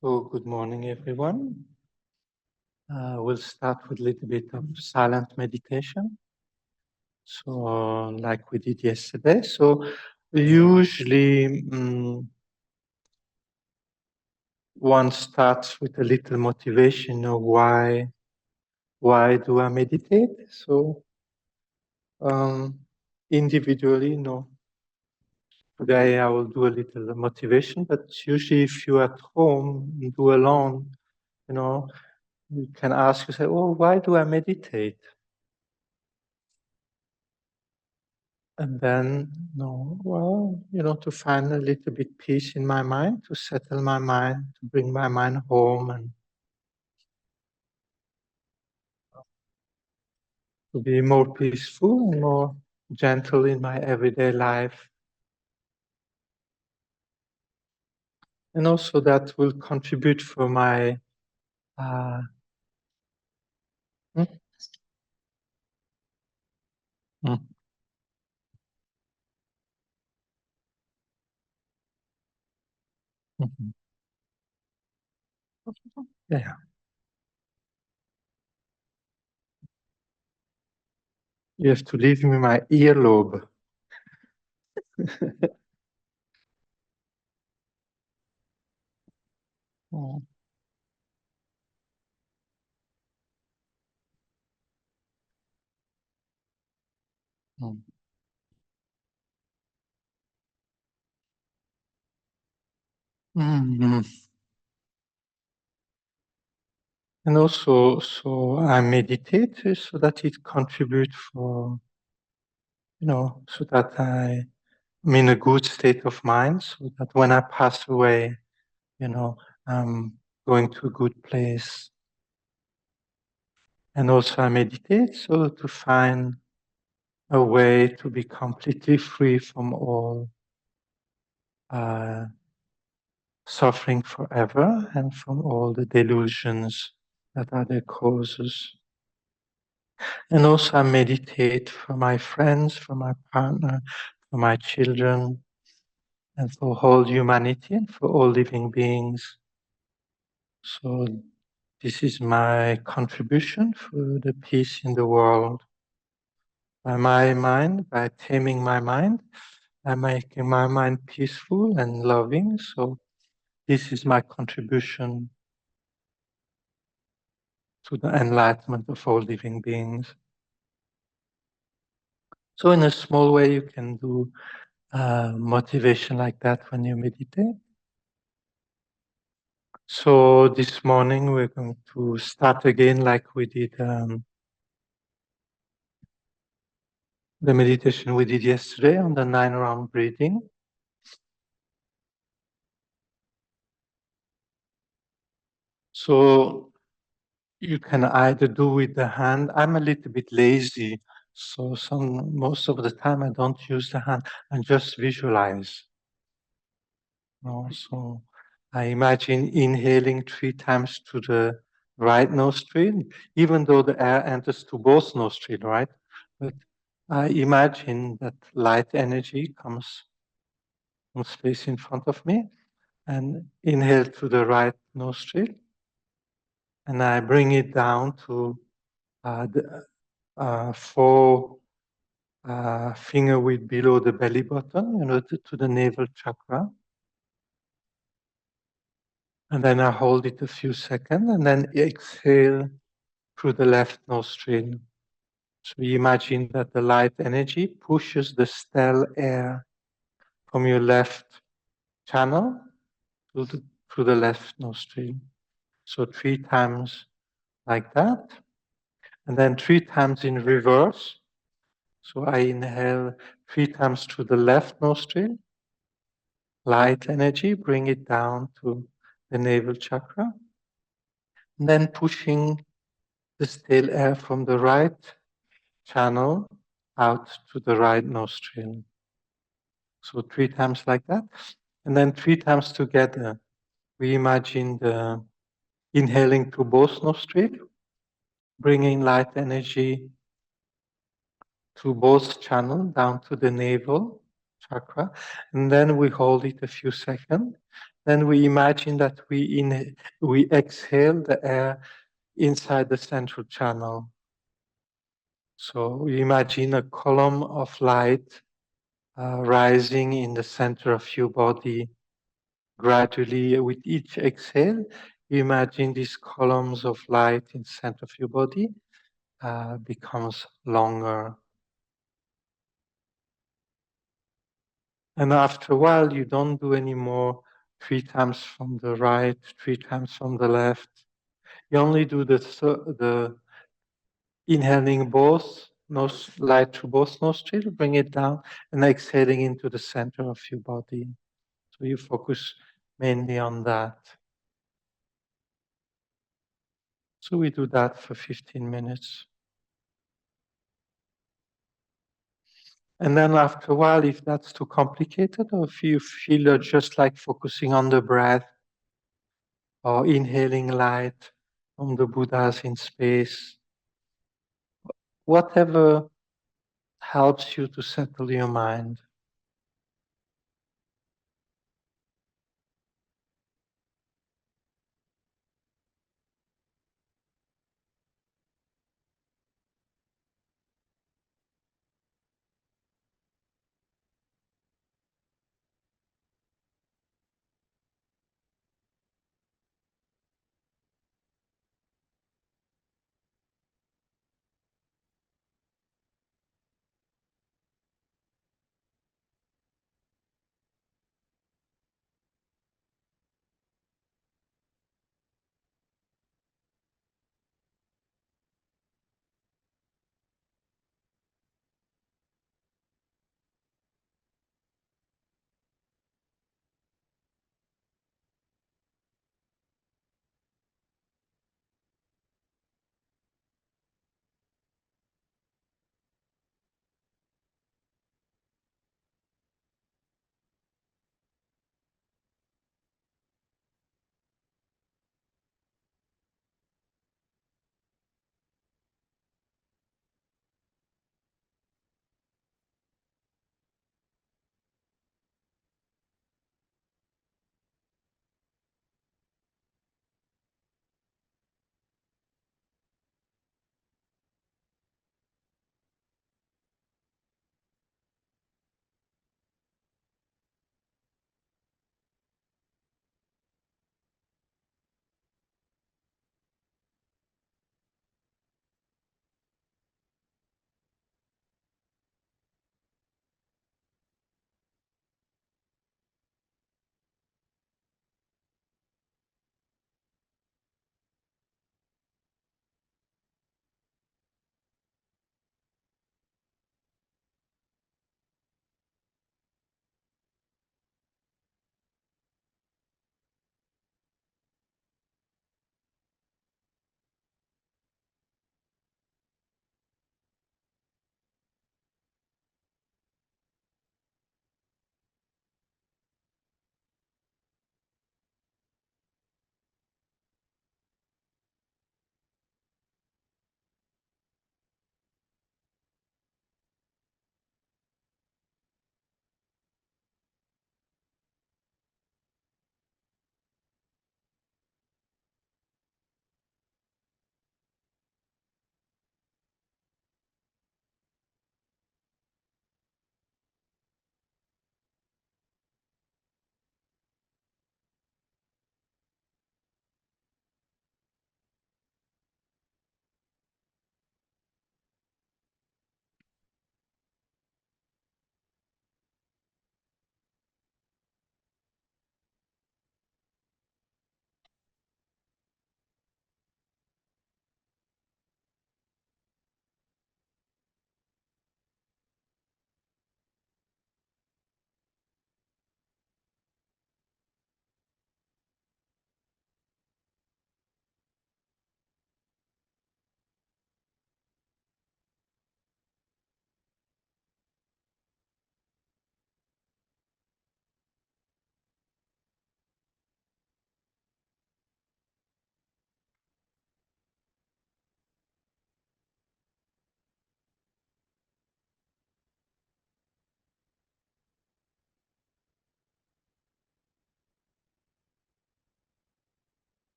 So, good morning, everyone. We'll start with a little bit of silent meditation. So, like we did yesterday. So, usually one starts with a little motivation of why do I meditate? So, individually, today I will do a little motivation, but usually if you're at home and do alone, you can ask yourself, oh, why do I meditate? And then, to find a little bit peace in my mind, to settle my mind, to bring my mind home and to be more peaceful and more gentle in my everyday life. And also that will contribute for my mm, mm, mhm. Yeah. You have to leave me my earlobe. Mm, mm, mm. And also, so I meditate so that it contributes for, so that I'm in a good state of mind, so that when I pass away, I'm going to a good place. And also I meditate so to find a way to be completely free from all suffering forever and from all the delusions that are the causes. And also I meditate for my friends, for my partner, for my children, and for whole humanity and for all living beings. So this is my contribution for the peace in the world. By my mind, by taming my mind, by making my mind peaceful and loving. So this is my contribution to the enlightenment of all living beings. So in a small way, you can do motivation like that when you meditate. So this morning we're going to start again like we did the meditation we did yesterday on the 9-round breathing. So you can either do with the hand. I'm a little bit lazy, so most of the time I don't use the hand. I just visualize. So I imagine inhaling 3 times to the right nostril, even though the air enters to both nostrils, right? But I imagine that light energy comes from space in front of me and inhale to the right nostril. And I bring it down to the 4 finger width below the belly button, to the navel chakra. And then I hold it a few seconds and then exhale through the left nostril. So you imagine that the light energy pushes the stale air from your left channel through the left nostril. So 3 times like that. And then 3 times in reverse. So I inhale 3 times through the left nostril. Light energy, bring it down to the navel chakra. And then pushing the stale air from the right channel out to the right nostril. So 3 times like that. And then 3 times together. We imagine the inhaling through both nostrils, bringing light energy through both channels down to the navel chakra. And then we hold it a few seconds. Then we imagine that we exhale the air inside the central channel. So we imagine a column of light rising in the center of your body. Gradually, with each exhale, you imagine these columns of light in the center of your body becomes longer. And after a while, you don't do any more 3 times from the right, 3 times from the left. You only do the inhaling both light through both nostrils, bring it down, and exhaling into the center of your body. So you focus mainly on that. So we do that for 15 minutes. And then after a while, if that's too complicated, or if you feel you're just like focusing on the breath, or inhaling light from the Buddhas in space, whatever helps you to settle your mind.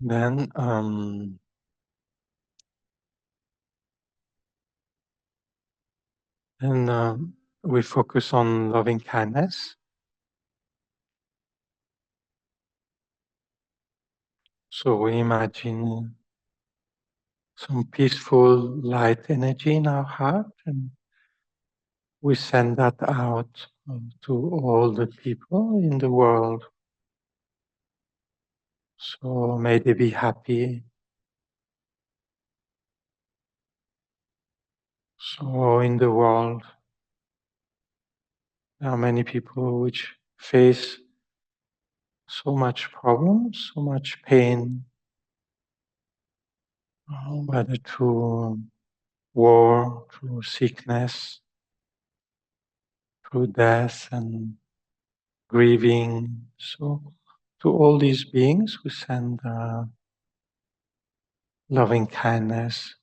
Then we focus on loving kindness. So we imagine some peaceful light energy in our heart, and we send that out to all the people in the world. So may they be happy. So in the world, there are many people which face so much problems, so much pain, whether through war, through sickness, through death and grieving. So to all these beings, we send loving kindness.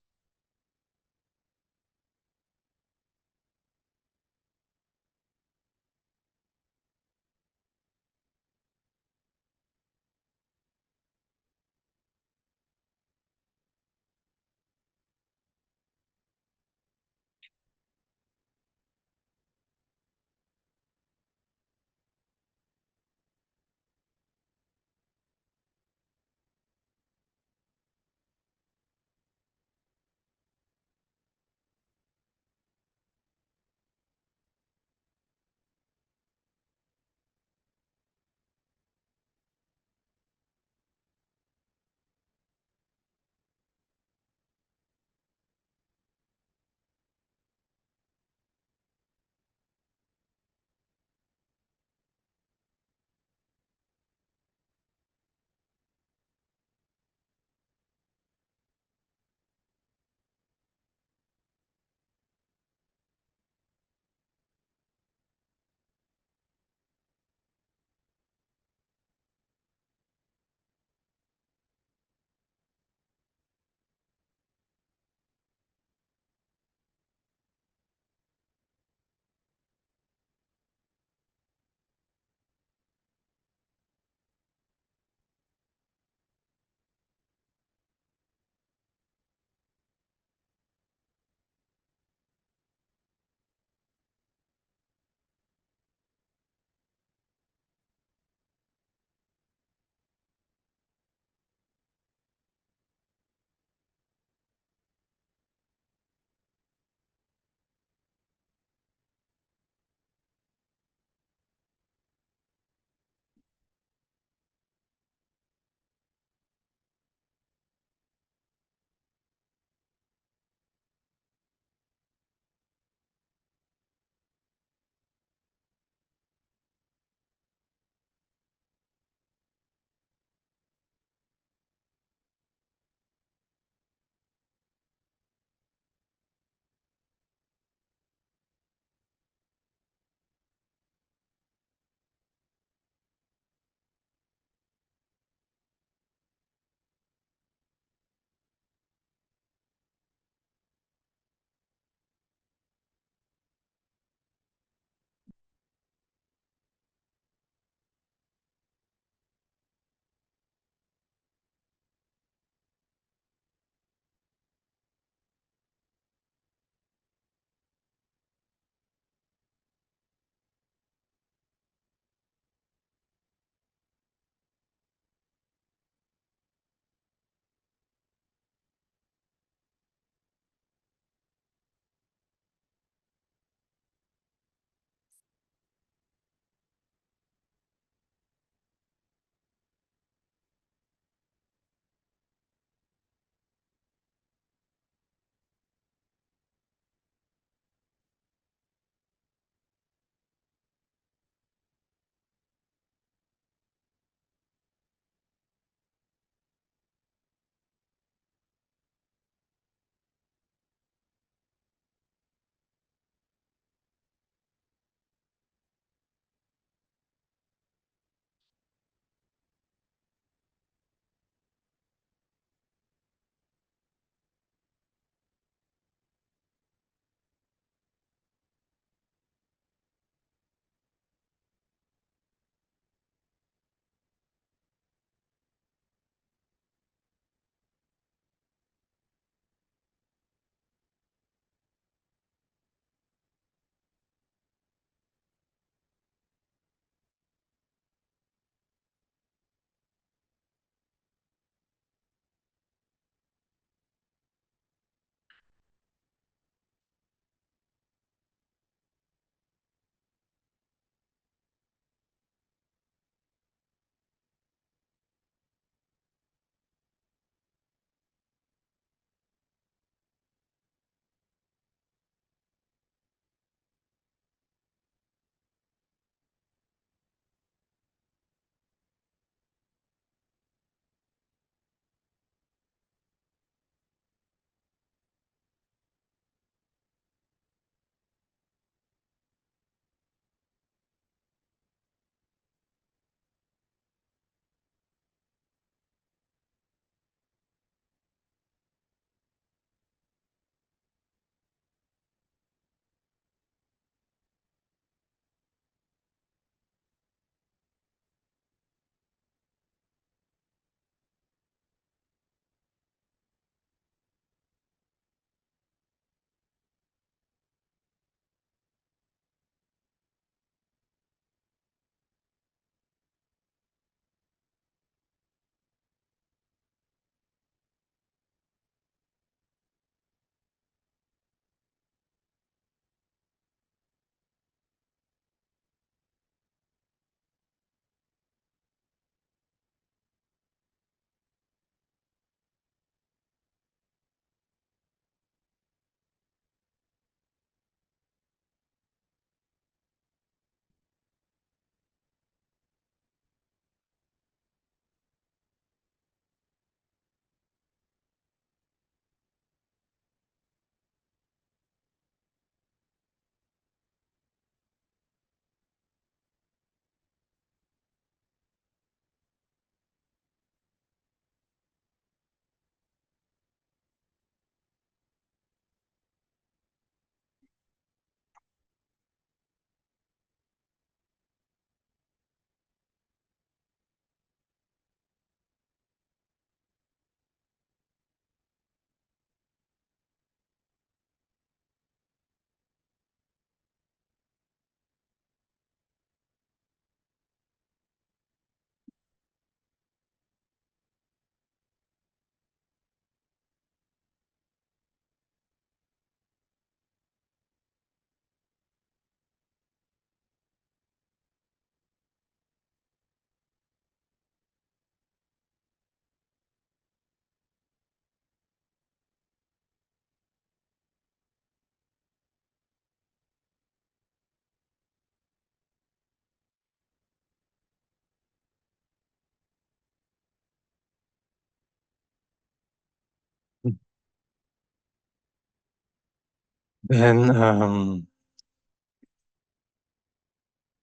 Then,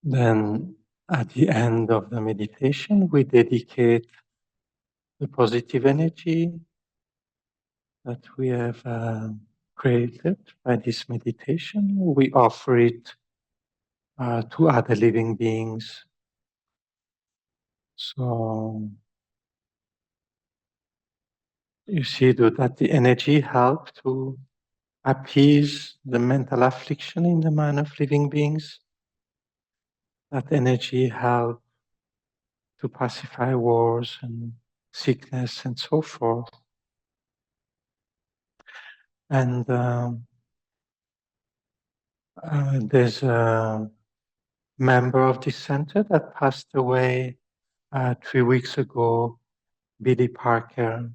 then at the end of the meditation, we dedicate the positive energy that we have created by this meditation. We offer it to other living beings. So you see that the energy helps to appease the mental affliction in the mind of living beings. That energy helps to pacify wars and sickness and so forth. And there's a member of this center that passed away 3 weeks ago, Billy Parker.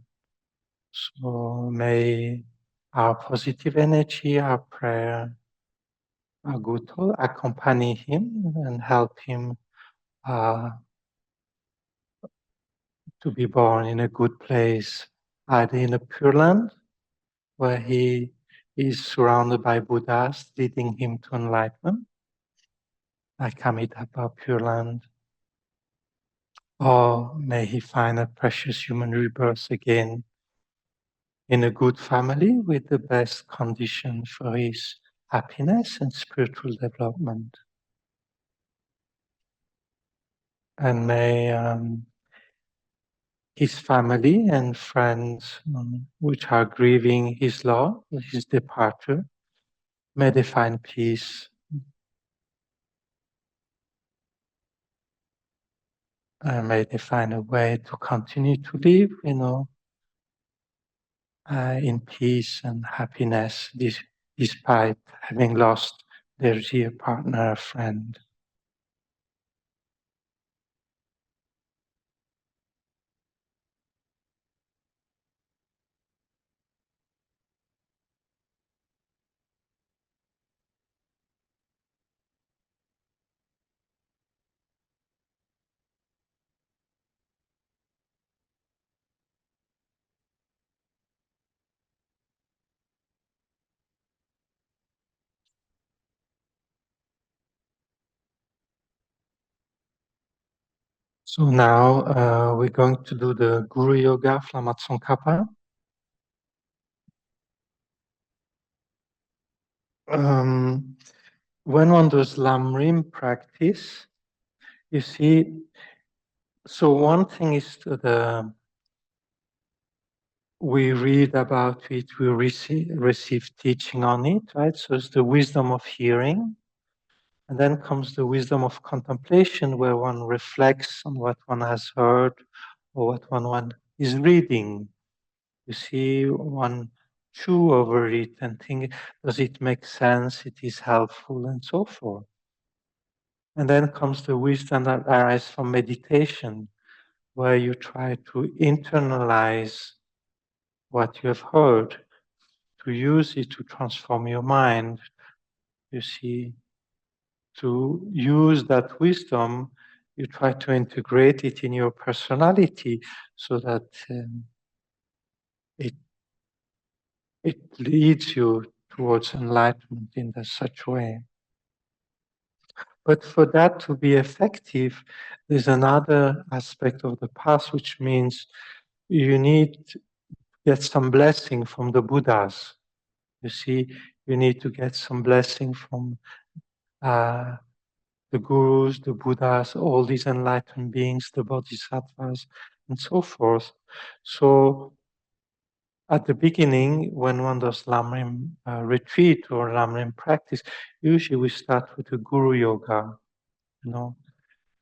So may our positive energy, our prayer, our good thought accompany him and help him to be born in a good place, either in a Pure Land, where he is surrounded by Buddhas leading him to enlightenment, like Amitabha Pure Land, or may he find a precious human rebirth again in a good family with the best condition for his happiness and spiritual development. And may his family and friends, which are grieving his loss, his departure, may they find peace. And may they find a way to continue to live, in peace and happiness, despite having lost their dear partner, friend. So now we're going to do the Guru Yoga Flamatsongkhapa. When one does Lamrim practice, you see, so one thing is we read about it, we receive teaching on it, right? So it's the wisdom of hearing. And then comes the wisdom of contemplation, where one reflects on what one has heard or what one is reading. You see, one chew over it and think, does it make sense? It is helpful, and so forth. And then comes the wisdom that arises from meditation, where you try to internalize what you have heard, to use it to transform your mind. You see, to use that wisdom, you try to integrate it in your personality so that it leads you towards enlightenment in such way. But for that to be effective, there's another aspect of the path, which means you need to get some blessing from the Buddhas. You see, you need to get some blessing from the gurus, the Buddhas, all these enlightened beings, the bodhisattvas, and so forth. So at the beginning, when one does Lamrim retreat or Lamrim practice, usually we start with the Guru Yoga,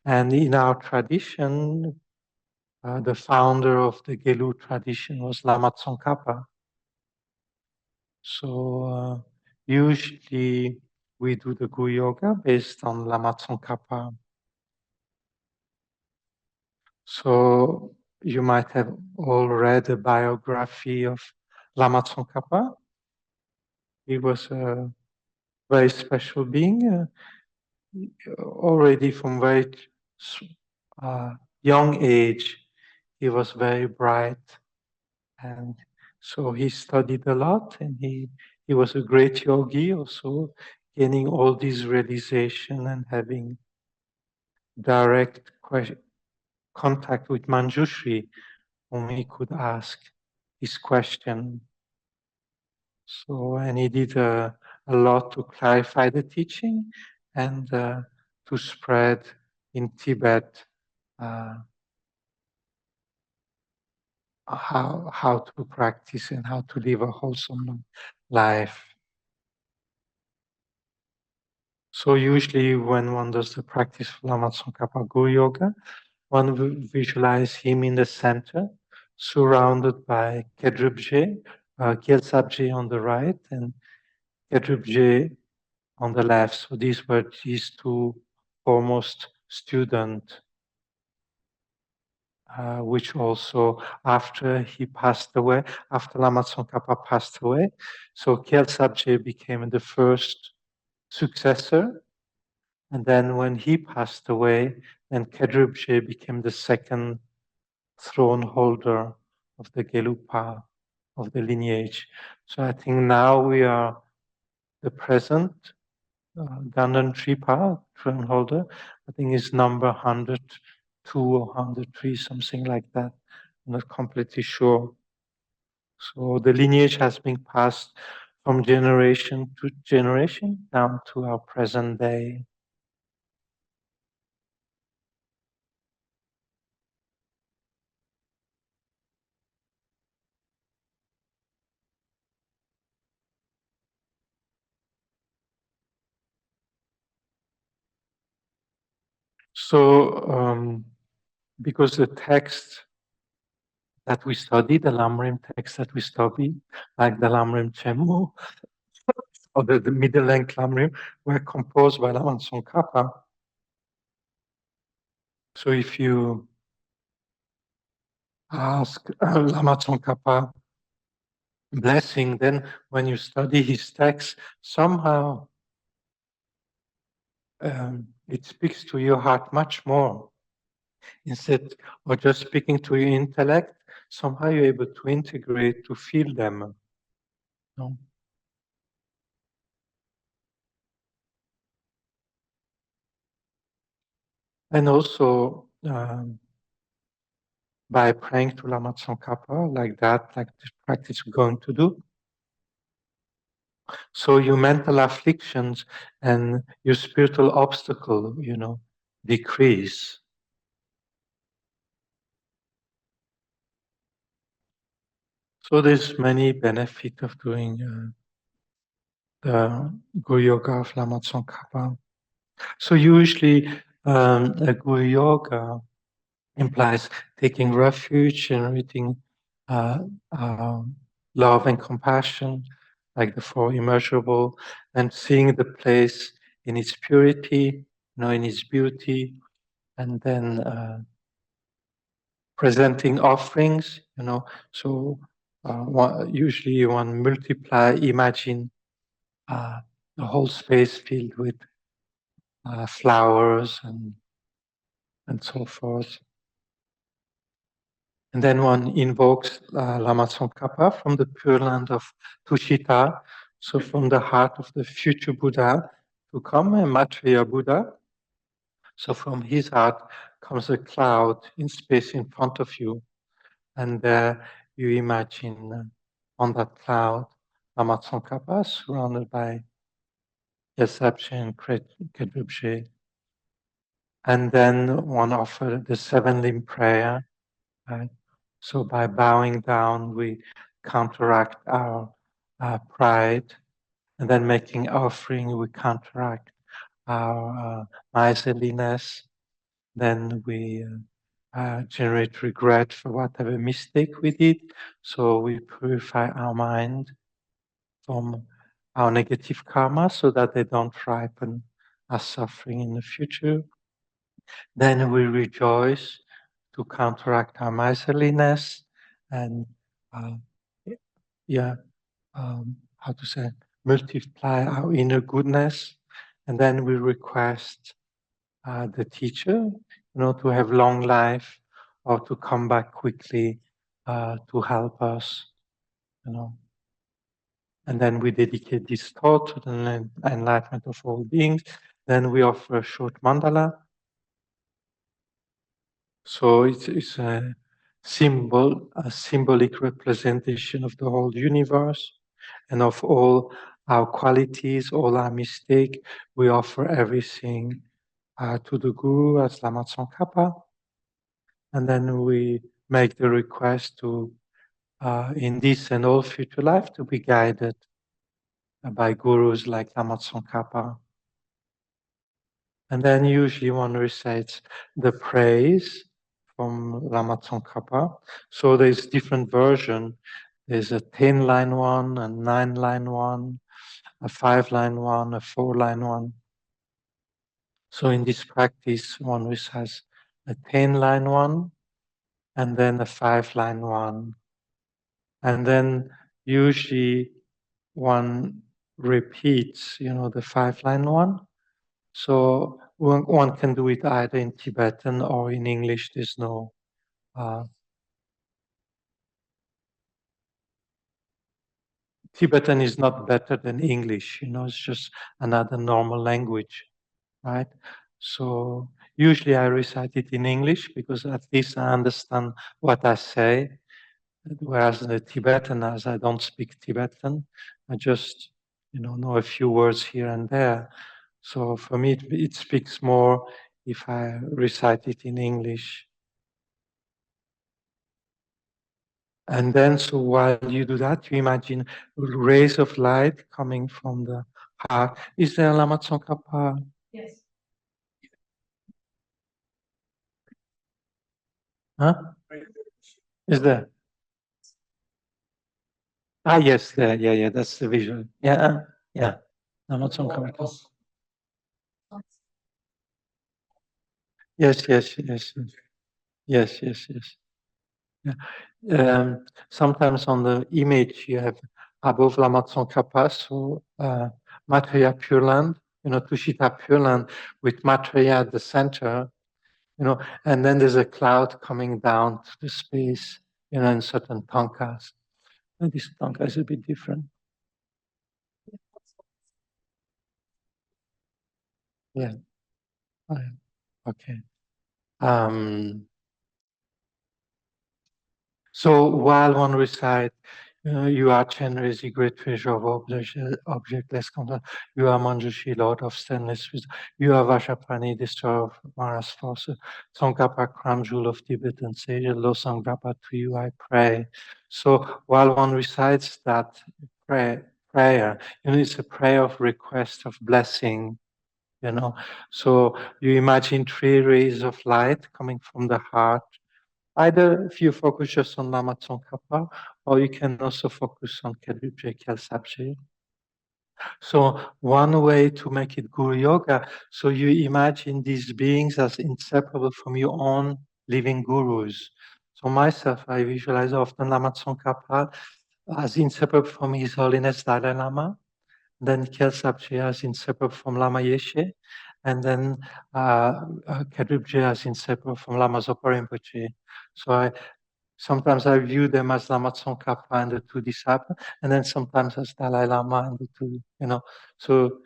And in our tradition, the founder of the Gelu tradition was Lama Tsongkhapa. So usually we do the Guru Yoga based on Lama Tsongkhapa. So you might have all read a biography of Lama Tsongkhapa. He was a very special being, already from very young age. He was very bright, and so he studied a lot, and he he was a great yogi, also gaining all these realization and having direct contact with Manjushri, whom he could ask his question. So, and he did a lot to clarify the teaching and to spread in Tibet how to practice and how to live a wholesome life. So usually when one does the practice of Lama Tsongkhapa Guru Yoga, one will visualize him in the center, surrounded by Kedrubje, Gyaltsabje on the right and Kedrubje on the left. So these were his two foremost students, which also after he passed away, after Lama Tsongkhapa passed away, so Gyaltsabje became the first successor. And then when he passed away, then Kedrubje became the second throne holder of the Gelupa, of the lineage. So I think now we are the present Ganden Tripa, throne holder. I think is number 102 or 103, something like that. I'm not completely sure. So the lineage has been passed from generation to generation down to our present day. So because the text that we study, the Lamrim text that we study, like the Lamrim Chemu or the middle length Lamrim, were composed by Lama Tsongkhapa. So if you ask Lama Tsongkhapa blessing, then when you study his text, somehow it speaks to your heart much more. Instead of just speaking to your intellect, somehow you're able to integrate, to feel them. No? And also by praying to Lama Tsongkhapa like that, like this practice we're going to do. So your mental afflictions and your spiritual obstacle, decrease. So there's many benefit of doing the Guru Yoga of Lama Tsongkhapa. So usually a Guru Yoga implies taking refuge, generating love and compassion, like the four immeasurable, and seeing the place in its purity, in its beauty, and then presenting offerings, So usually one imagine the whole space filled with flowers and so forth. And then one invokes Lama Tsongkhapa from the Pure Land of Tushita, so from the heart of the future Buddha to come, a Maitreya Buddha. So from his heart comes a cloud in space in front of you. And there you imagine on that cloud Lama Tsongkhapa surrounded by Gyaltsabje and Kedrubje. And then one offers the seven limb prayer. Right? So by bowing down, we counteract our pride, and then making offering, we counteract our miserliness. Then we generate regret for whatever mistake we did. So we purify our mind from our negative karma so that they don't ripen as suffering in the future. Then we rejoice to counteract our miserliness and how to say, multiply our inner goodness. And then we request the teacher, to have long life or to come back quickly to help us, And then we dedicate this thought to the enlightenment of all beings. Then we offer a short mandala. So it's a symbol, a symbolic representation of the whole universe and of all our qualities, all our mistakes. We offer everything to the Guru as Lama Tsongkhapa. And then we make the request to, in this and all future life, to be guided by gurus like Lama Tsongkhapa. And then usually one recites the praise from Lama Tsongkhapa. So there's different version. There's a 10-line one, a 9-line one, a 5-line one, a 4-line one. So in this practice, one recites a 10-line one, and then a 5-line one. And then usually one repeats, the 5-line one. So one can do it either in Tibetan or in English. There's no Tibetan is not better than English. It's just another normal language, right? So usually I recite it in English because at least I understand what I say. Whereas the Tibetan, as I don't speak Tibetan, I just know a few words here and there. So for me, it speaks more if I recite it in English. And then, so while you do that, you imagine rays of light coming from the heart. Is there Lama Tsongkhapa? Yes. Huh? Is there? Yes, there. Yeah, that's the visual. Yeah. Lama Tsongkhapa. Yes. Yeah. Sometimes on the image you have above Lama Tsongkhapa, so Maitreya Pure Land, Tushita Pure Land with Maitreya at the center, and then there's a cloud coming down to the space, in certain tankas. And this tanka is a bit different. Yeah. Okay. So while one recites, you are Chenrezi, great treasure of objectless content. You are Manjushri, Lord of stainless wisdom. You are Vajrapani, destroyer of Mara's forces. Tsongkhapa, crown jewel of Tibetan sages. Losangrapa, to you I pray. So while one recites that prayer, it's a prayer of request, of blessing. So you imagine 3 rays of light coming from the heart. Either if you focus just on Lama Tsongkhapa, or you can also focus on Kedrubje Kelsabje. So one way to make it Guru Yoga, so you imagine these beings as inseparable from your own living gurus. So myself, I visualize often Lama Tsongkhapa as inseparable from His Holiness Dalai Lama, then Kelsabje as inseparable from Lama Yeshe, and then Kedrubje as inseparable from Lama Zopa Rinpoche. So sometimes I view them as Lama Tsongkhapa and the 2 disciples, and then sometimes as Dalai Lama and the 2, So,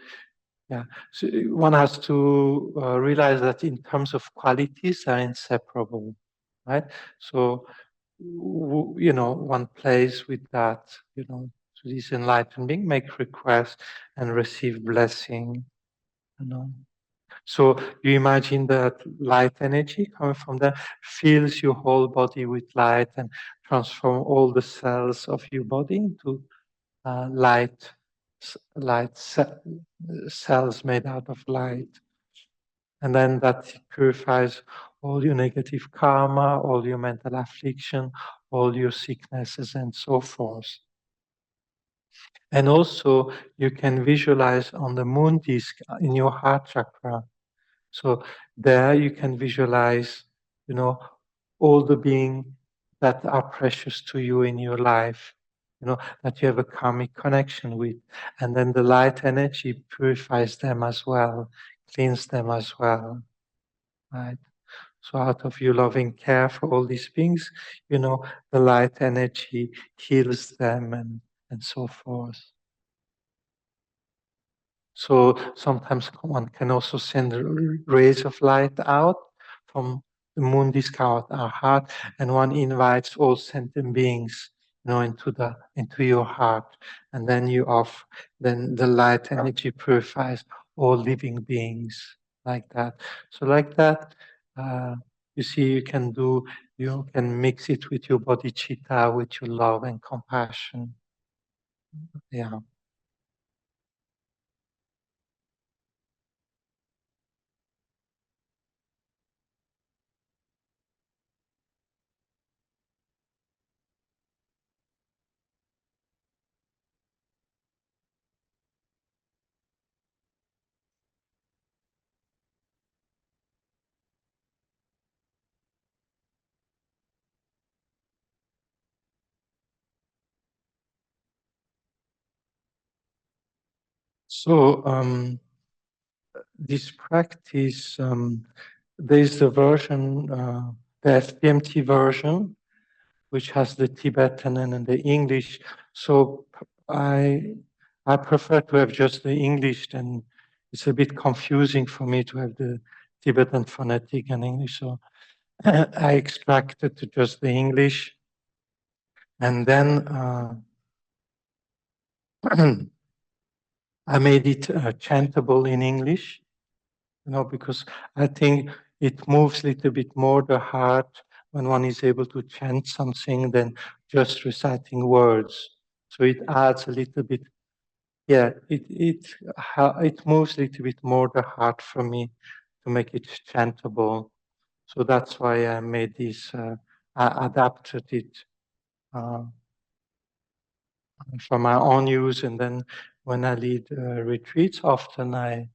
yeah. So one has to realize that in terms of qualities, they're inseparable, right? So, one plays with that, to this enlightened being, make requests and receive blessing, So you imagine that light energy coming from there fills your whole body with light and transform all the cells of your body into cells made out of light. And then that purifies all your negative karma, all your mental affliction, all your sicknesses, and so forth. And also, you can visualize on the moon disk in your heart chakra. So there you can visualize, all the beings that are precious to you in your life, that you have a karmic connection with. And then the light energy purifies them as well, cleans them as well, right? So out of your loving care for all these beings, the light energy heals them and so forth. So sometimes one can also send rays of light out from the moon disk out our heart, and one invites all sentient beings, into your heart, and then then the light energy purifies all living beings like that. So like that, you see, you can mix it with your bodhicitta, with your love and compassion. Yeah. So this practice, there's the version, the FPMT version, which has the Tibetan and the English. So I prefer to have just the English, and it's a bit confusing for me to have the Tibetan phonetic and English. So I extracted to just the English, and then I made it chantable in English. Because I think it moves a little bit more the heart when one is able to chant something than just reciting words. So it adds a little bit, yeah, it moves a little bit more the heart for me to make it chantable. So that's why I made this, I adapted it uh, for my own use. And then when I lead retreats, often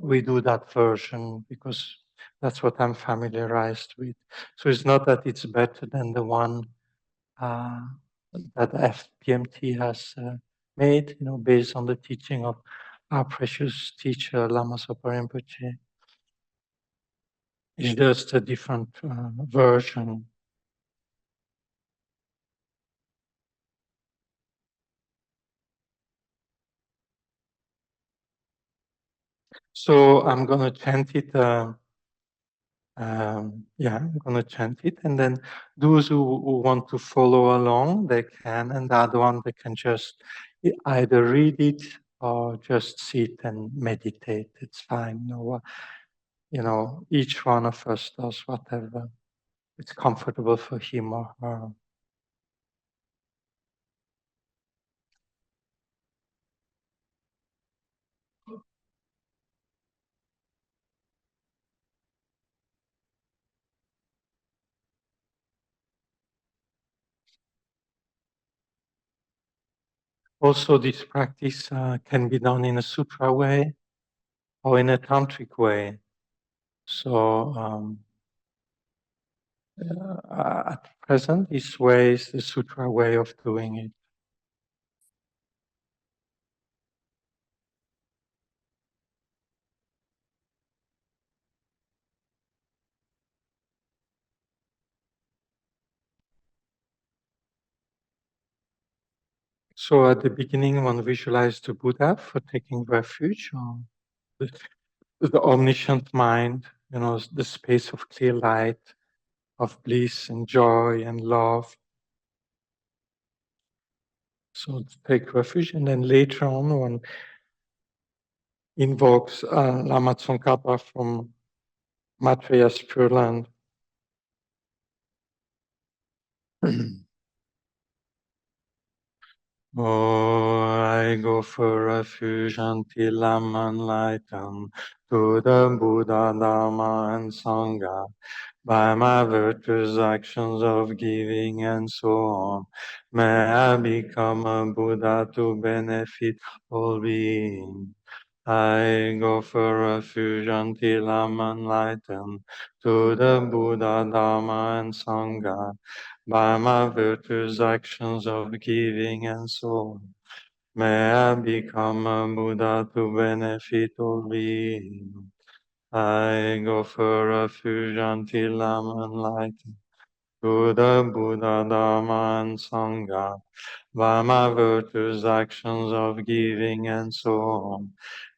we do that version because that's what I'm familiarized with. So it's not that it's better than the one uh, that FPMT has made, based on the teaching of our precious teacher Lama Zopa Rinpoche. It's just a different version. So I'm going to chant it. Yeah, I'm going to chant it, and then those who want to follow along, they can, and the other one, they can just either read it or just sit and meditate. It's fine. Each one of us does whatever it's comfortable for him or her. Also, this practice can be done in a sutra way or in a tantric way. So at present, this way is the sutra way of doing it. So at the beginning, one visualized the Buddha for taking refuge, or the, the omniscient mind, the space of clear light, of bliss and joy and love. So to take refuge, and then later on, one invokes Lama Tsongkhapa from Matreya's Pure Land. Oh, I go for refuge until I'm enlightened to the Buddha, Dharma, and Sangha. By my virtuous actions of giving and so on, may I become a Buddha to benefit all beings. I go for refuge until I'm enlightened to the Buddha, Dharma, and Sangha. By my virtuous actions of giving and so on, may I become a Buddha to benefit all beings. I go for refuge until I'm enlightened to the Buddha, Dhamma, and Sangha, by my virtues, actions of giving, and so on.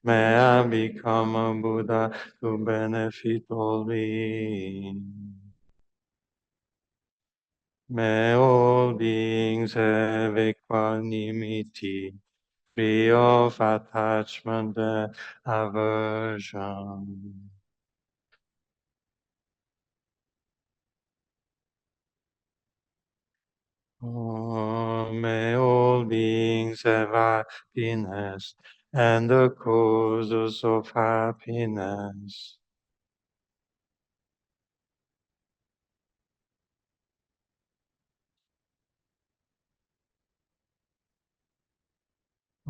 May I become a Buddha to benefit all beings. May all beings have equanimity, free of attachment and aversion. Oh, may all beings have happiness and the causes of happiness.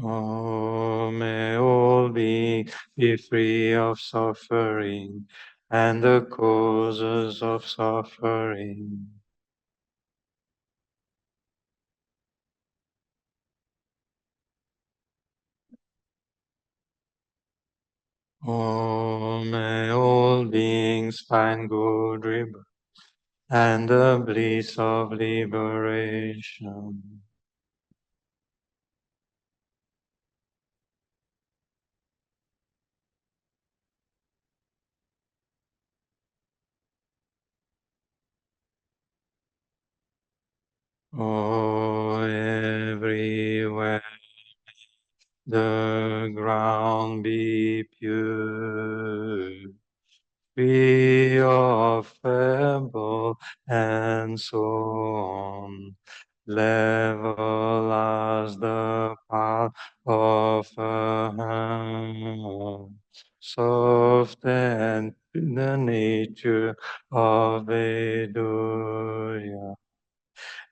Oh, may all beings be free of suffering and the causes of suffering. Oh, may all beings find good rebirth and the bliss of liberation. Oh, everywhere the ground be pure, free of pebble and so on, level as the path of a hand, soft and the nature of Vedurya.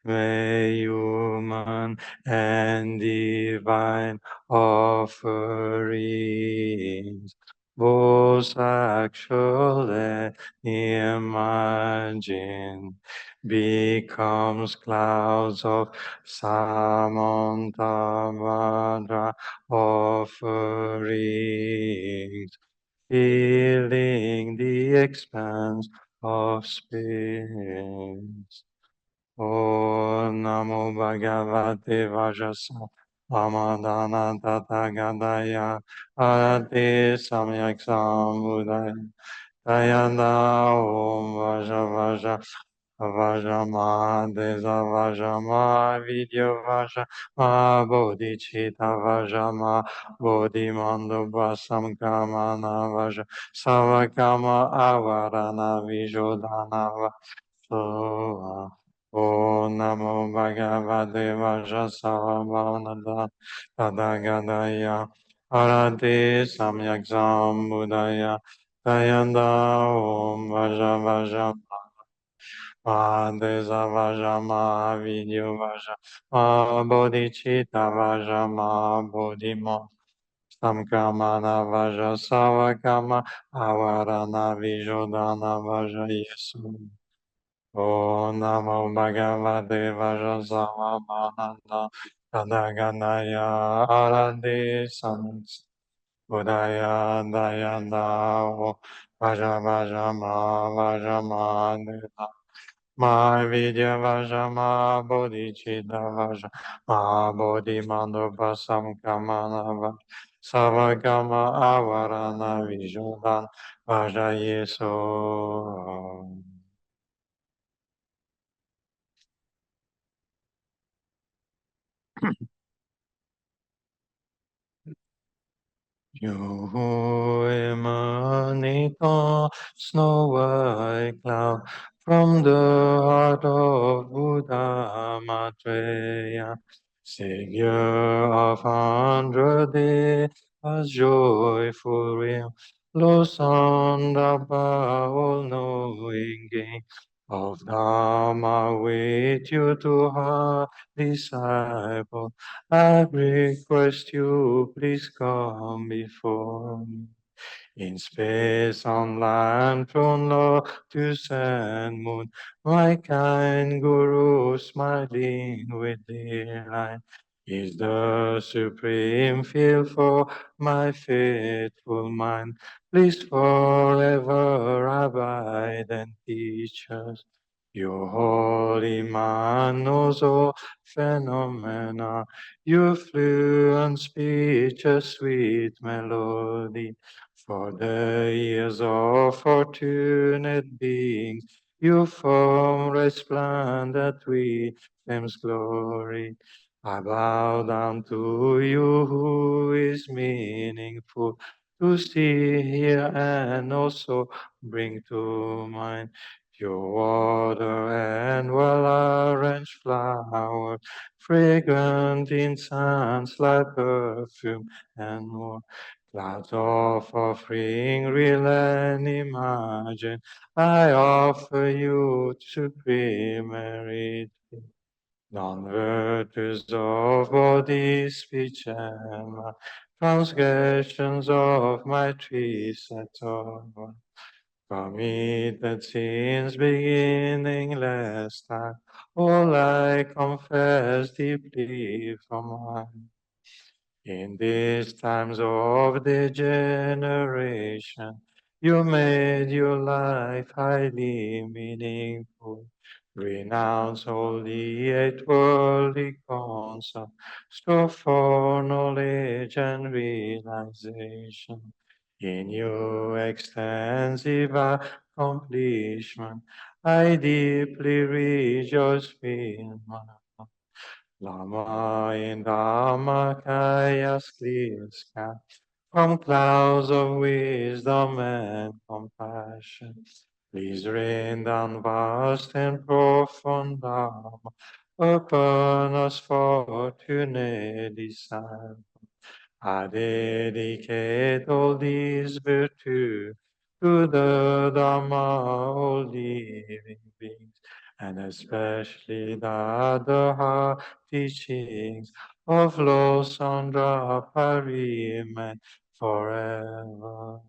May human and divine offerings, both actual and imagined, becomes clouds of Samantabhadra offerings, filling the expanse of space. Om Namo Bhagavate Vajasa Amadana Tathagadaya Arate Samyak Sambuddhaya Tayanda Om Vaja Vaja Vajama Desa Vajama Vidya Vaja Ma Bodhicitta Vajama Bodhimando Basam Kamana Vaja Savakama Avarana Vijodhana Vaja Om Namo Bhagavate Vajrasavananda Tadagadaya Arate Samyak Sambuddhaya Tayanda Om Vaja Vaja Madesa Vaja Mahavidya Vaja Bodhicitta Vaja Bodhima Samkamana Vaja Savakama Avarana Vijodana Vaja Yesu Om Namo Bhagavate Vajrasavananda Tadaganaya Arade Sans Budaya Dayanda Vajavajama Vajama Neta Ma Vidya Vajama Bodhicitta Vajama Bodhimando Basam Kamana Savagama Avarana Vijodan Vajayeso You emanate on snow white cloud from the heart of Buddha Maitreya, Savior of 100 days, joyful realm, lost on the all-knowing game of Dharma, with you to heart, disciple. I request you, please come before me. In space, on land, from lotus and moon, my kind Guru, smiling with delight, is the supreme field for my faithful mind. Please forever abide and teach us. Your holy man knows all phenomena. Your fluent speech a sweet melody. For the ears of fortunate beings, your form resplendent with fame's glory. I bow down to you who is meaningful to see, hear, and also bring to mind. Pure water and well-arranged flowers, fragrant incense like perfume and more. Clouds of offering, real and imagined, I offer you supreme merit. Non-virtues of body, speech, and mind, transgressions of my trees at all. Committed sins beginning last time, all I confess deeply from mine. In these times of degeneration, you made your life highly meaningful. Renounce all the eight worldly concepts, strive for knowledge and realization. In your extensive accomplishment, I deeply rejoice in my heart. Lama in Dhammakaya clear sky, from clouds of wisdom and compassion. Please rain down vast and profound Dharma upon us fortunate disciples. I dedicate all these virtues to the Dharma, all living beings, and especially the heart teachings of Lord Sandra Pariman forever.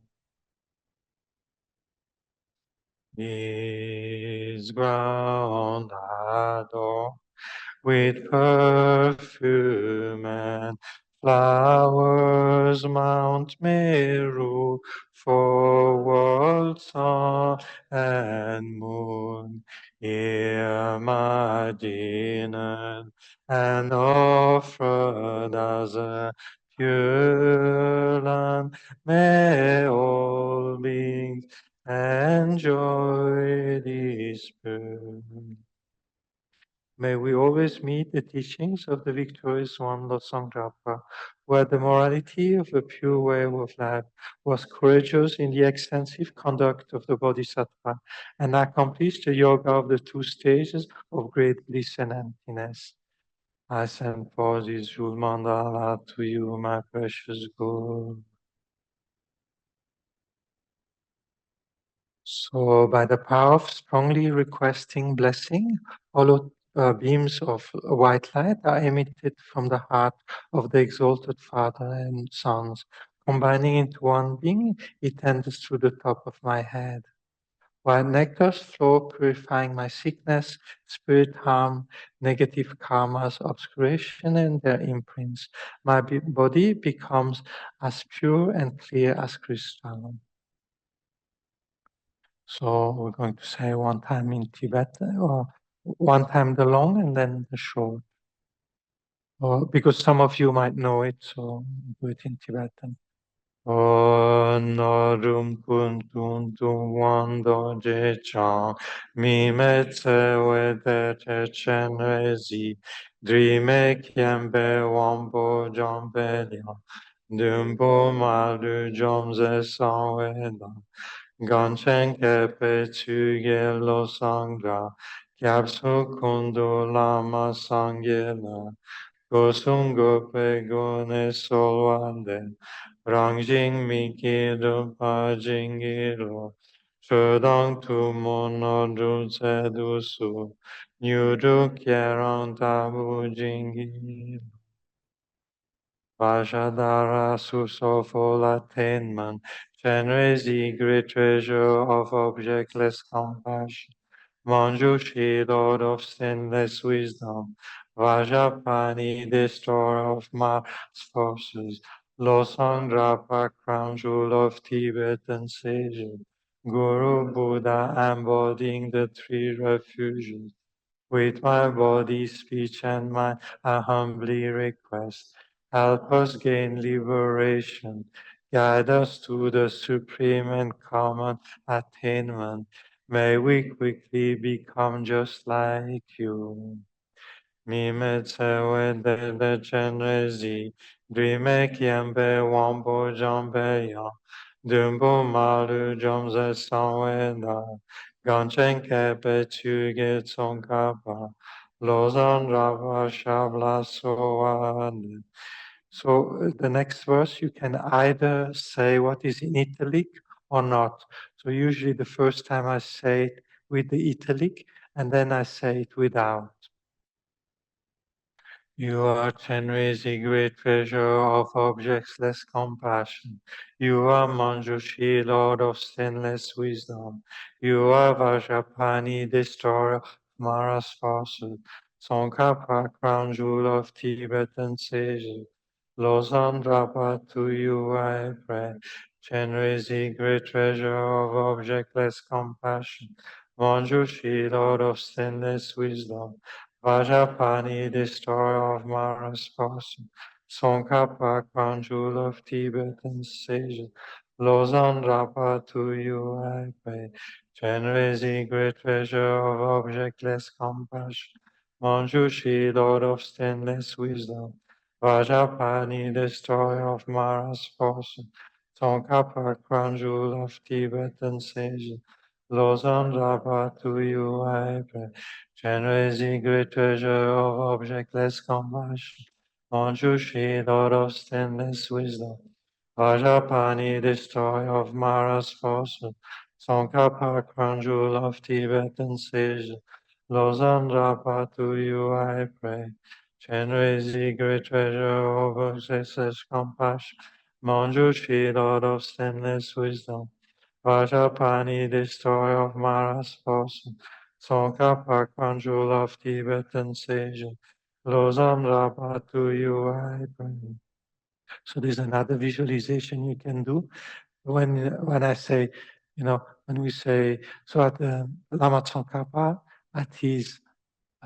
This ground adore with perfume and flowers, Mount Meru for world sun and moon. Imagine and offered as a pure land, may all beings enjoy this boon. May we always meet the teachings of the victorious one, Lord Sangdrapa, where the morality of a pure way of life was courageous in the extensive conduct of the Bodhisattva and accomplished the yoga of the two stages of great bliss and emptiness. I send for this Jewel Mandala to you, my precious Guru. So, by the power of strongly requesting blessing, hollow beams of white light are emitted from the heart of the exalted Father and Sons. Combining into one being, it enters through the top of my head. While nectars flow, purifying my sickness, spirit harm, negative karmas, obscuration, and their imprints, my body becomes as pure and clear as crystal. So we're going to say one time in Tibetan, or one time the long and then the short. Or because some of you might know it, so do it in Tibetan. Narum kuntum tum wando je chang mi me tse we de te chen re zi drime kiembe wambo jombe liang dumbo ma lu jom ze san we dan ganchen kepe tsuge lo sangha gyapsu kundu lama sangye la Gosungo pegone solvande, rangjing mikido pajingiro, shodang tu mono dulce dusu, nyudu kieran tabu jingiro. Vajadara susofol attainment, generous great treasure of objectless compassion. Manjushri, Lord of sinless wisdom, Vajapani, destroyer of Mars forces, Losandrapa, crown jewel of Tibetan sages, Guru Buddha embodying the three refuges. With my body, speech, and mind, I humbly request, help us gain liberation, guide us to the supreme and common attainment. May we quickly become just like you. Mime de genrezi, drime kiembe wambo jambe ya, dumbo malu jomze sanweda, ganchen kepe chuge tsongkapa, lozan rava shabla soane. So the next verse you can either say what is in italic or not. So usually the first time I say it with the italic and then I say it without. You are Chenrezi, great treasure of objectless compassion. You are Manjushri, Lord of stainless wisdom. You are Vajrapani, destroyer of Mara's falsehood. Tsongkhapa, crown jewel of Tibetan sages. Losandra, to you I pray. Chenrezi, great treasure of objectless compassion. Manjushri, Lord of stainless wisdom. Vajrapani, destroyer of Mara's person, Tsongkhapa, crown jewel of Tibetan sages, Losandra, to you I pray. Chenrezi, great treasure of objectless compassion, Manjushri, Lord of stainless wisdom, Vajrapani, destroyer of Mara's person, Tsongkhapa, crown jewel of Tibetan sages, Losandra, to you I pray. Generously great treasure of objectless compassion, Manjushri, Lord of stainless wisdom, Vajrapani, destroyer of Mara's falsehood, Tsongkhapa, crown jewel of Tibetan sage, Losandra, to you I pray. Generously great treasure of objectless compassion, Manjushri, Lord of stainless wisdom, Vajrapani, destroyer of Mara's falsehood, Tsongkhapa, crown jewel of Tibetan sage, Losandra, to you I pray. So there's another visualization you can do when I say, when we say, so at the Lama Tsongkhapa, at his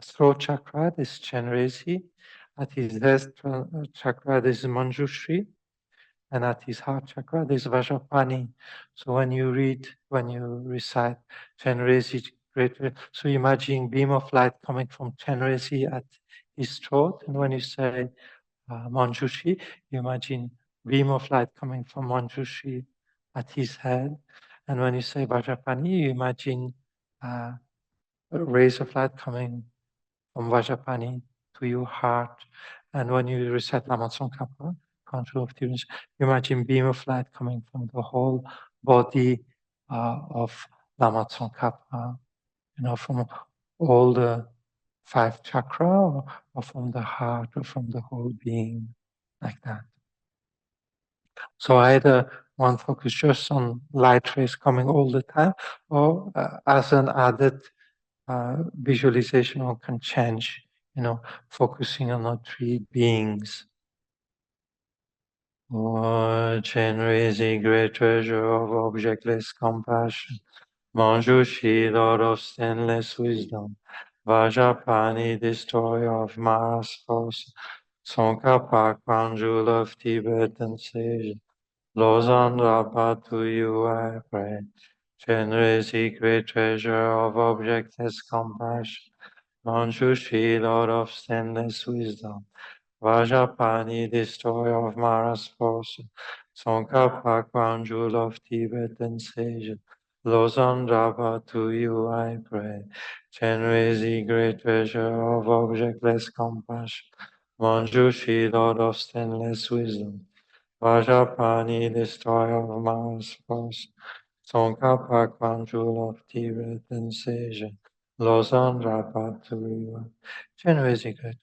throat chakra, this Chenrezi, at his head chakra, this Manjushri, and at his heart chakra, there's Vajrapani. So when you recite Chenrezi, so imagine beam of light coming from Chenrezi at his throat, and when you say Manjushri, you imagine beam of light coming from Manjushri at his head, and when you say Vajrapani, you imagine rays of light coming from Vajrapani to your heart. And when you recite Lama Tsongkhapa, control of students, you imagine beam of light coming from the whole body of Lama Tsongkhapa, from all the 5 chakra, or from the heart, or from the whole being, like that. So either one focus just on light rays coming all the time, or as an added visualization, or can change, focusing on the 3 beings. Chenrezi, great treasure of objectless compassion, Manjushri, Lord of stainless wisdom, Vajrapani, destroyer of Mara's force, Tsongkhapa, crown jewel of Tibetan sage, Losandra, to you I pray. Chenrezi, great treasure of objectless compassion, Manjushri, Lord of stainless wisdom, Vajrapani, destroyer of Mara's force, Tsongkhapa, crown jewel of Tibetan sage, Losandra, to you I pray. Chenrezi, great treasure of objectless compassion, Manjushri, Lord of stainless wisdom, Vajrapani, destroyer of Mara's force, Tsongkhapa, crown jewel of Tibetan sage, Losandra, to you. Chenrezi, great.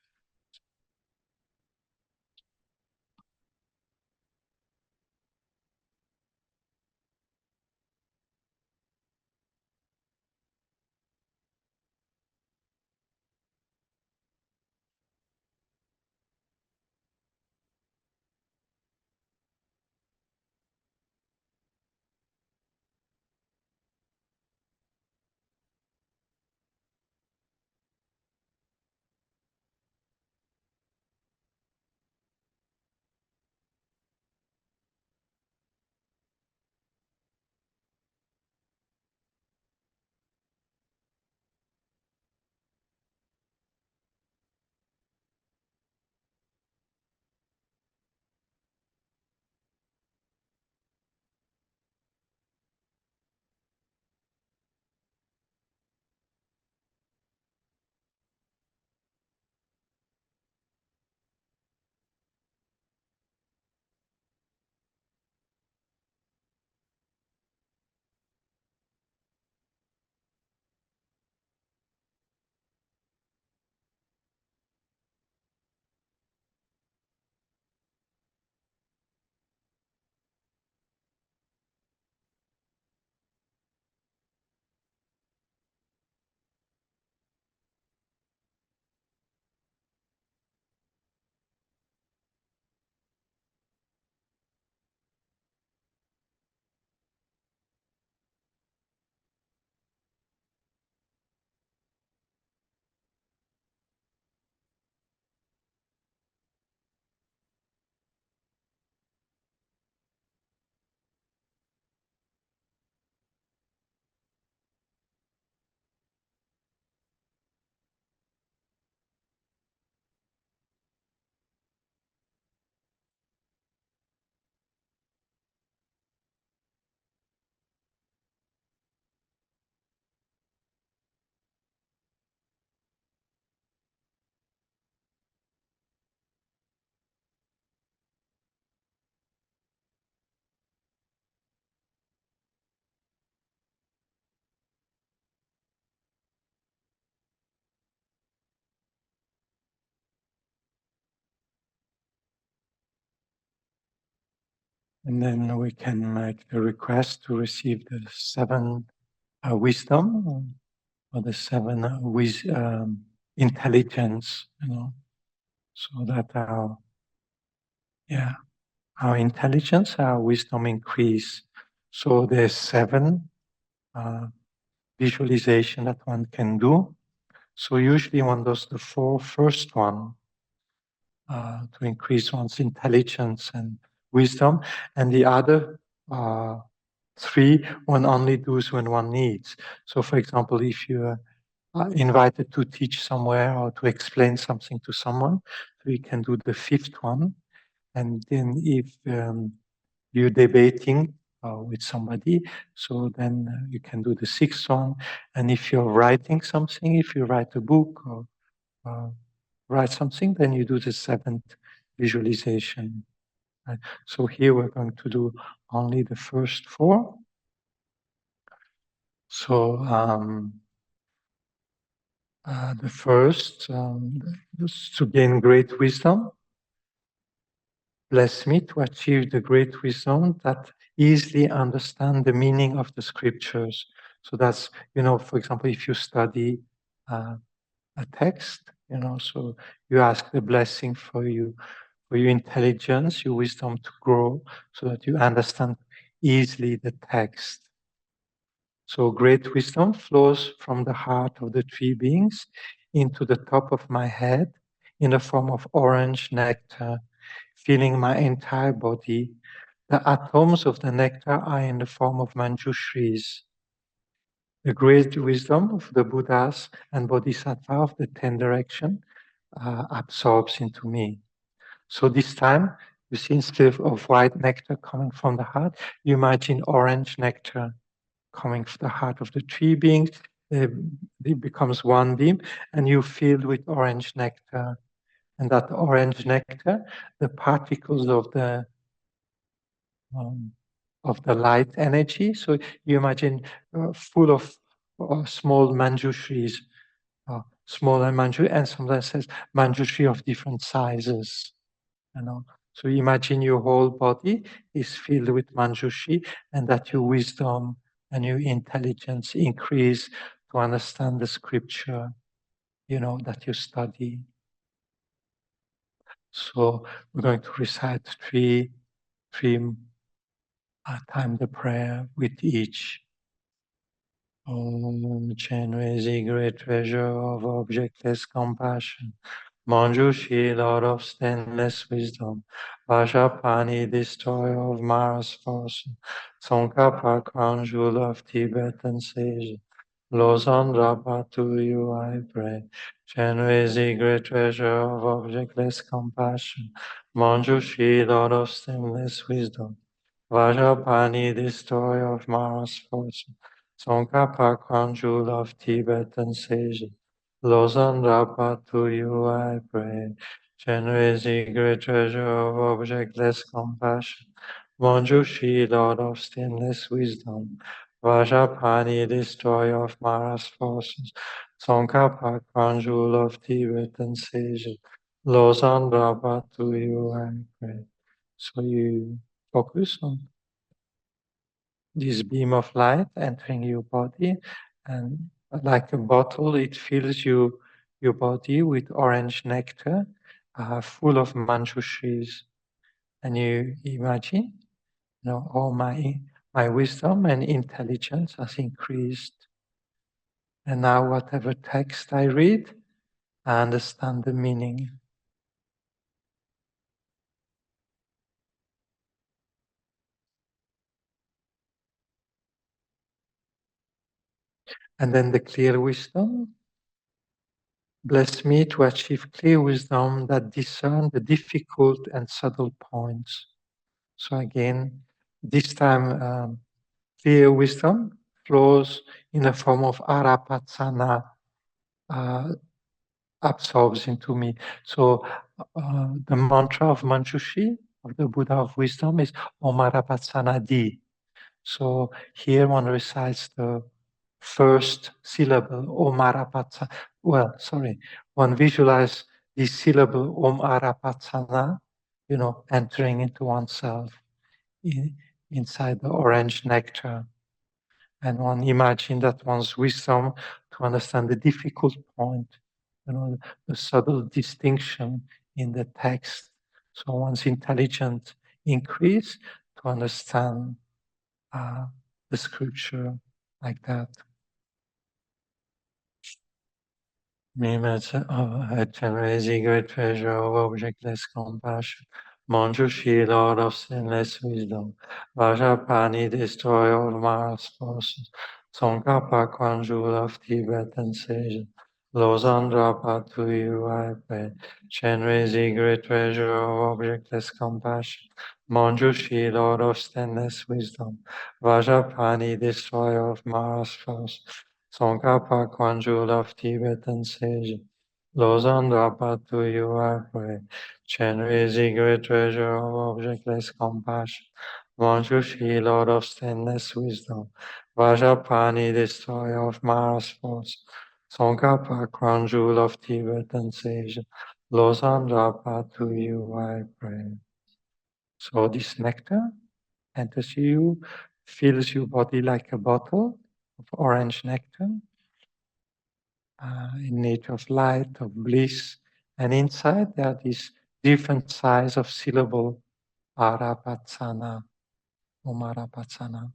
And then we can make the request to receive the 7 wisdom, or the 7 intelligence, so that our intelligence, our wisdom increase. So there's 7 visualization that one can do. So usually one does the 4 first one to increase one's intelligence and wisdom, and the other 3 one only does when one needs. So for example, if you are invited to teach somewhere or to explain something to someone, so you can do the 5th one. And then if you're debating with somebody, so then you can do the 6th one. And if you're writing something, if you write a book or write something, then you do the 7th visualization. Right? So here we're going to do only the first 4. So the first is to gain great wisdom. Bless me to achieve the great wisdom that easily understand the meaning of the scriptures. So that's, for example, if you study a text, so you ask the blessing for your intelligence, your wisdom to grow so that you understand easily the text. So great wisdom flows from the heart of the 3 beings into the top of my head in the form of orange nectar, filling my entire body. The atoms of the nectar are in the form of manjushris. The great wisdom of the Buddhas and Bodhisattva of the 10 direction absorbs into me. So this time, you see, instead of white nectar coming from the heart, you imagine orange nectar coming from the heart of the 3 beings. It becomes one beam, and you filled with orange nectar. And that orange nectar, the particles of the light energy. So you imagine full of small manjushris, smaller manju, and sometimes says manjushri of different sizes. So imagine your whole body is filled with manjushri, and that your wisdom and your intelligence increase to understand the scripture, that you study. So we're going to recite three times the prayer with each. Om Chenrezi, great treasure of objectless compassion. Manjushri, Lord of stainless wisdom. Vajapani, destroyer of Mara's force. Tsongkhapa, crown jewel of Tibetan sage. Losandra, to you I pray. Chenrezi, great treasure of objectless compassion. Manjushri, Lord of stainless wisdom. Vajapani, destroyer of Mara's force. Tsongkhapa, crown jewel of Tibetan sage. Lausanne Rabba, to you I pray. Chenrezi, great treasure of objectless compassion. Manjushri, Lord of stainless wisdom. Vajapani, destroyer of Mara's forces. Tsongkhapa, crown jewel of Tibetan sages. Lausanne Rabba, to you I pray. So you focus on this beam of light entering your body, and like a bottle, it fills your body with orange nectar, full of manjushris. And you imagine, all my wisdom and intelligence has increased. And now whatever text I read, I understand the meaning. And then the clear wisdom. Bless me to achieve clear wisdom that discern the difficult and subtle points. So again, this time clear wisdom flows in the form of arapatsana, absorbs into me. So the mantra of Manjushri, of the Buddha of wisdom, is Om Arapatsana Di. So here one recites the first syllable, Om Arapatsana. One visualizes this syllable, Om Arapatsana, entering into oneself. inside the orange nectar. And one imagine that one's wisdom to understand the difficult point, the subtle distinction in the text. So one's intelligence increase to understand the scripture like that. Image of a generous great treasure of objectless compassion. Manjushri, Lord of sinless wisdom. Vajrapani, destroyer of Mara's forces. Tsongkhapa, conjure of Tibetan sage. Losandra, to you I pray. Generous great treasure of objectless compassion. Manjushri, Lord of stainless wisdom. Vajrapani, destroyer of Mara's forces. Tsongkhapa, conjure of Tibetan sage. Losandra, to you I pray. Generous great treasure of objectless compassion. Manjushri, Lord of stainless wisdom. Vajrapani, destroyer of Mara's force. Tsongkhapa, crown jewel of Tibetan sage. Losandra, to you I pray. So this nectar enters you, fills your body like a bottle of orange nectar, in need of light, of bliss. And inside there are these different size of syllable, Arapatsana, Omarapatsana.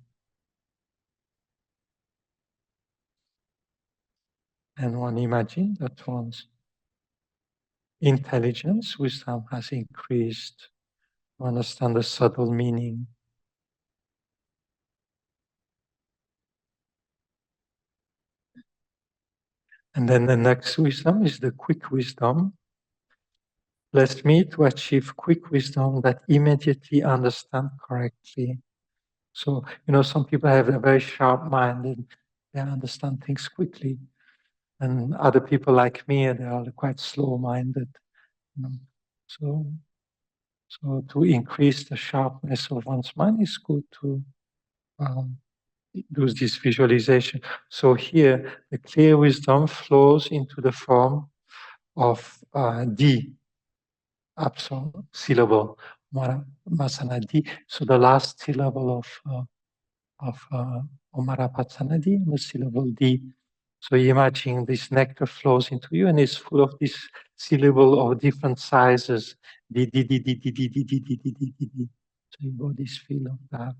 And one imagine that one's intelligence, wisdom has increased to understand the subtle meaning. And then the next wisdom is the quick wisdom. Bless me to achieve quick wisdom that immediately understand correctly. So, some people have a very sharp mind and they understand things quickly. And other people like me, they are quite slow-minded. So to increase the sharpness of one's mind is good to do this visualization. So here, the clear wisdom flows into the form of D, absolute syllable, Masana D. So the last syllable of Omarapatsana, the syllable D. So you imagine this nectar flows into you and it's full of this syllable of different sizes. D, D, D, D, D, D, D, D, D, D, D, D, D. So you got this feel of that.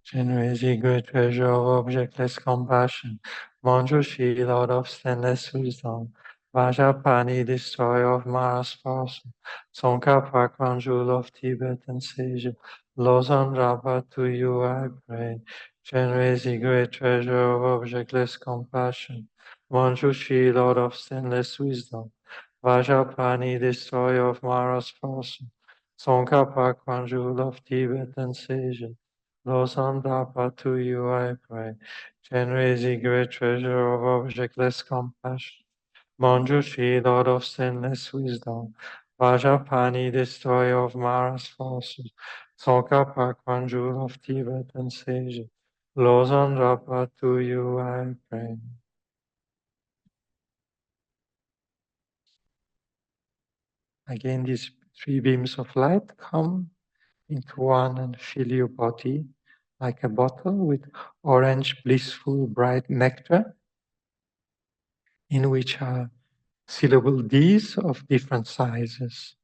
Generously great treasure of objectless compassion. Manjushri, Lord of stainless wisdom. Vajrapani, destroyer of Mara's force. Tsongkhapa, crown jewel of Tibetan sage. Losandra, to you I pray. Generously great treasure of objectless compassion. Manjushri, Lord of stainless wisdom. Vajrapani, destroyer of Mara's force. Tsongkhapa, crown jewel of Tibetan sage. Losandra, to you I pray. Generously great treasure of objectless compassion. Manjushri, Lord of sinless wisdom. Vajrapani, destroyer of Mara's forces. Tsongkhapa, jewel of Tibetan sage. Losandra, to you I pray. Again, these three beams of light come into one and fill your body like a bottle with orange, blissful, bright nectar, in which are syllable Ds of different sizes.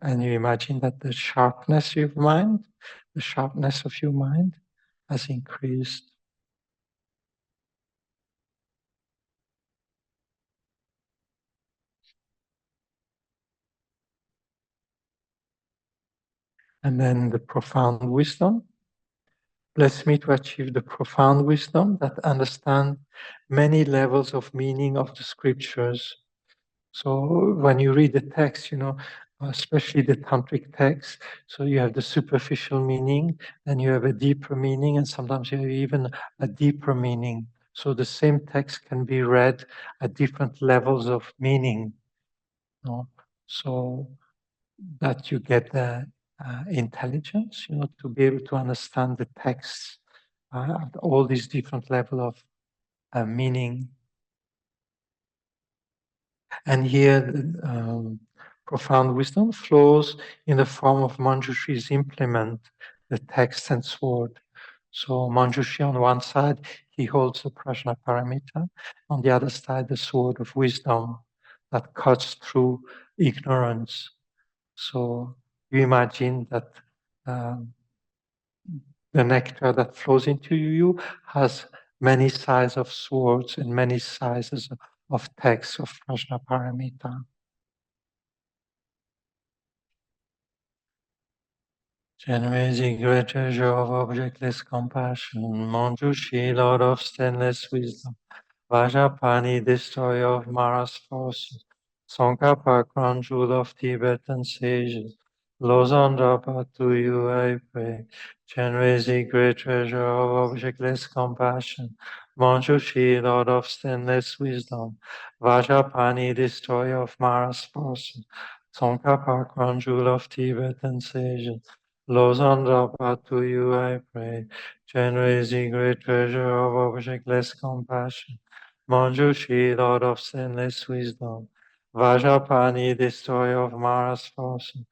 And you imagine that the sharpness of your mind has increased. And then the profound wisdom. Bless me to achieve the profound wisdom that understand many levels of meaning of the scriptures. So when you read the text, especially the tantric text, so you have the superficial meaning, and you have a deeper meaning, and sometimes you have even a deeper meaning. So the same text can be read at different levels of meaning. So that you get the intelligence, to be able to understand the text at all these different level of meaning. And here, profound wisdom flows in the form of Manjushi's implement, the text and sword. So Manjushri on one side, he holds the prajna paramita. On the other side, the sword of wisdom that cuts through ignorance. So you imagine that the nectar that flows into you has many sides of swords and many sizes of texts of prajna paramita. Generating great treasure of objectless compassion, Manjushri, Lord of stainless wisdom, Vajrapani, destroyer of Mara's forces, Tsongkhapa, crown jewel of Tibetan sages, Losandra, to you I pray. Generating great treasure of objectless compassion, Manjushri, Lord of stainless wisdom, Vajrapani, destroyer of Mara's forces, Tsongkhapa, crown jewel of Tibetan sages, Losandra, to you I pray. Generating great treasure of objectless compassion, Manjushri, Lord of sinless wisdom, Vajrapani, destroyer of Mara's forces,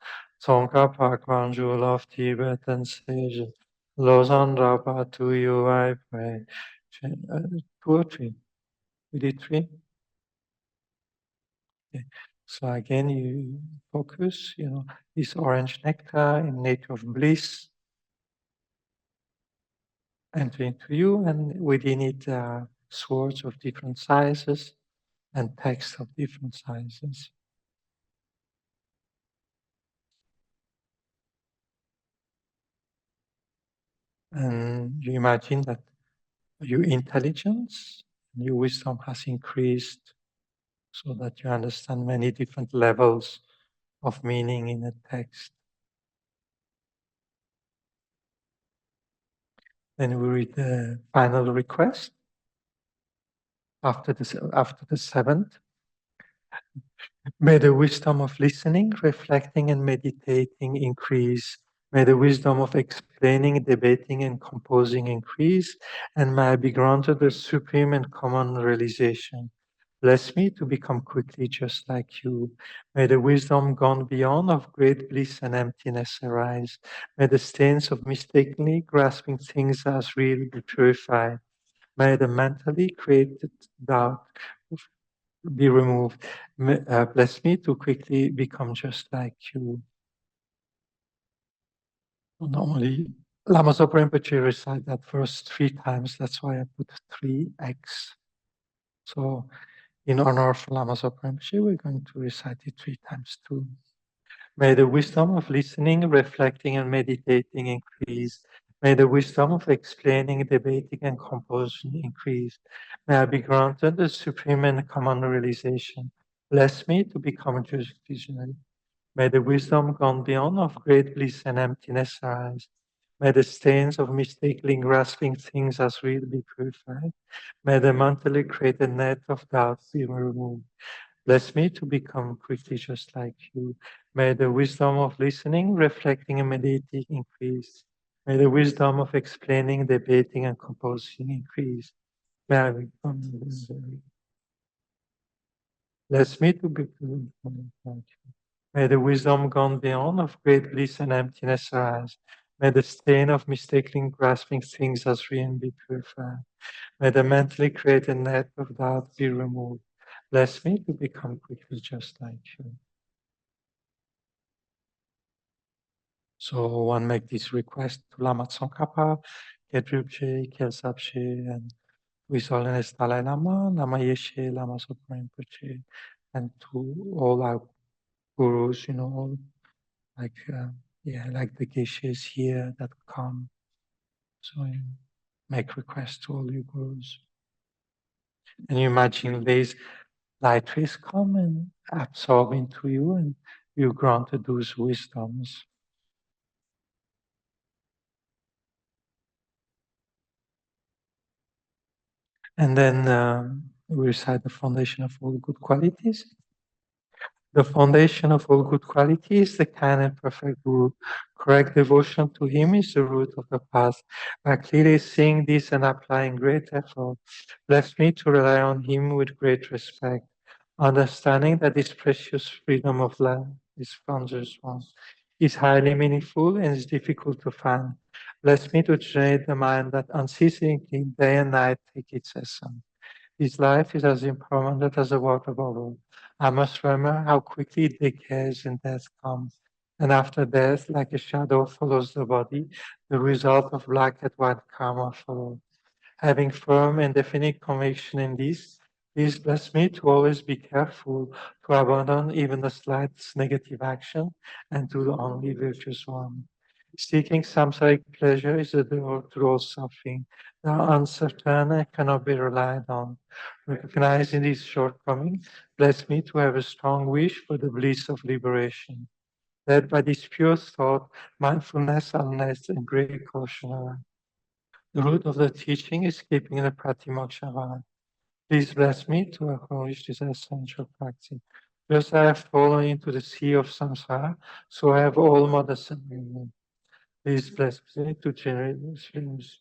Tsongkhapa, crown jewel of Tibetan sages, Losandra, to you I pray. Two or three? We did three? Okay. So again, you focus, this orange nectar in nature of bliss, enter into you, and within it, swords of different sizes and texts of different sizes. And you imagine that your intelligence, your wisdom has increased so that you understand many different levels of meaning in a text. Then we read the final request after the seventh. May the wisdom of listening, reflecting, and meditating increase. May the wisdom of explaining, debating, and composing increase, and may I be granted the supreme and common realization. Bless me to become quickly just like you. May the wisdom gone beyond of great bliss and emptiness arise. May the stains of mistakenly grasping things as real be purified. May the mentally created doubt be removed. Bless me to quickly become just like you. Normally, Lama Zopa Rinpoche recite that verse 3 times. That's why I put 3x. So in honor of Lama Zopa Rinpoche, we're going to recite it 3 times too. May the wisdom of listening, reflecting, and meditating increase. May the wisdom of explaining, debating, and composing increase. May I be granted the supreme and common realization. Bless me to become just visionary. May the wisdom gone beyond of great bliss and emptiness arise. May the stains of mistakenly grasping things as real be purified. May the mentally created net of doubt be removed. Bless me to become quickly just like you. May the wisdom of listening, reflecting, and meditating increase. May the wisdom of explaining, debating, and composing increase. May I become visionary. Bless me to become like you. May the wisdom gone beyond of great bliss and emptiness arise. May the stain of mistakenly grasping things as real be purified. May the mentally created net of doubt be removed. Bless me to become quickly just like you. So one make this request to Lama Tsongkhapa, Gedrubje, Kelsabje, and to His Holiness Dalai Lama, Lama Yeshe, Lama Zopa Rinpoche, and to all our gurus, all like like the geshes here that come. So you make requests to all your gurus. And you imagine these light rays come and absorb into you, and you granted those wisdoms. And then we recite the foundation of all good qualities. The foundation of all good quality is the kind and perfect Guru. Correct devotion to him is the root of the path. By clearly seeing this and applying great effort, left me to rely on him with great respect, understanding that this precious freedom of life, this founder's one, is highly meaningful and is difficult to find. Bless me to generate the mind that unceasingly, day and night, take its essence. His life is as impermanent as a water bubble. I must remember how quickly it decays and death comes. And after death, like a shadow follows the body, the result of black and white karma follows. Having firm and definite conviction in this, please bless me to always be careful to abandon even the slightest negative action and do the only virtuous one. Seeking samsaric pleasure is the door to all suffering. They are uncertain and cannot be relied on. Recognizing these shortcomings, bless me to have a strong wish for the bliss of liberation. Led by this pure thought, mindfulness, awareness, and great caution arise. The root of the teaching is keeping the Pratimoksha. Please bless me to acknowledge this essential practice. Just as I have fallen into the sea of samsara, so I have all mothers and women. Please bless me to generate Muslims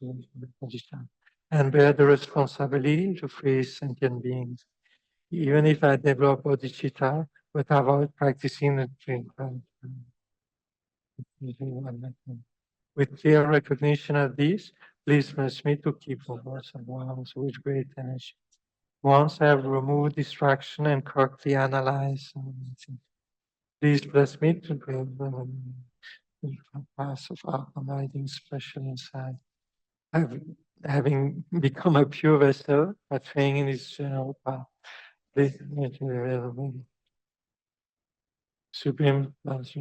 and bear the responsibility to free sentient beings. Even if I develop bodhicitta, but avoid practicing the drink. With clear recognition of this, please bless me to keep focus and balance with great energy. Once I have removed distraction and correctly analyzed, please bless me to build the path of abiding special insight. Having become a pure vessel by training in this general path, please make me available. Supreme Master.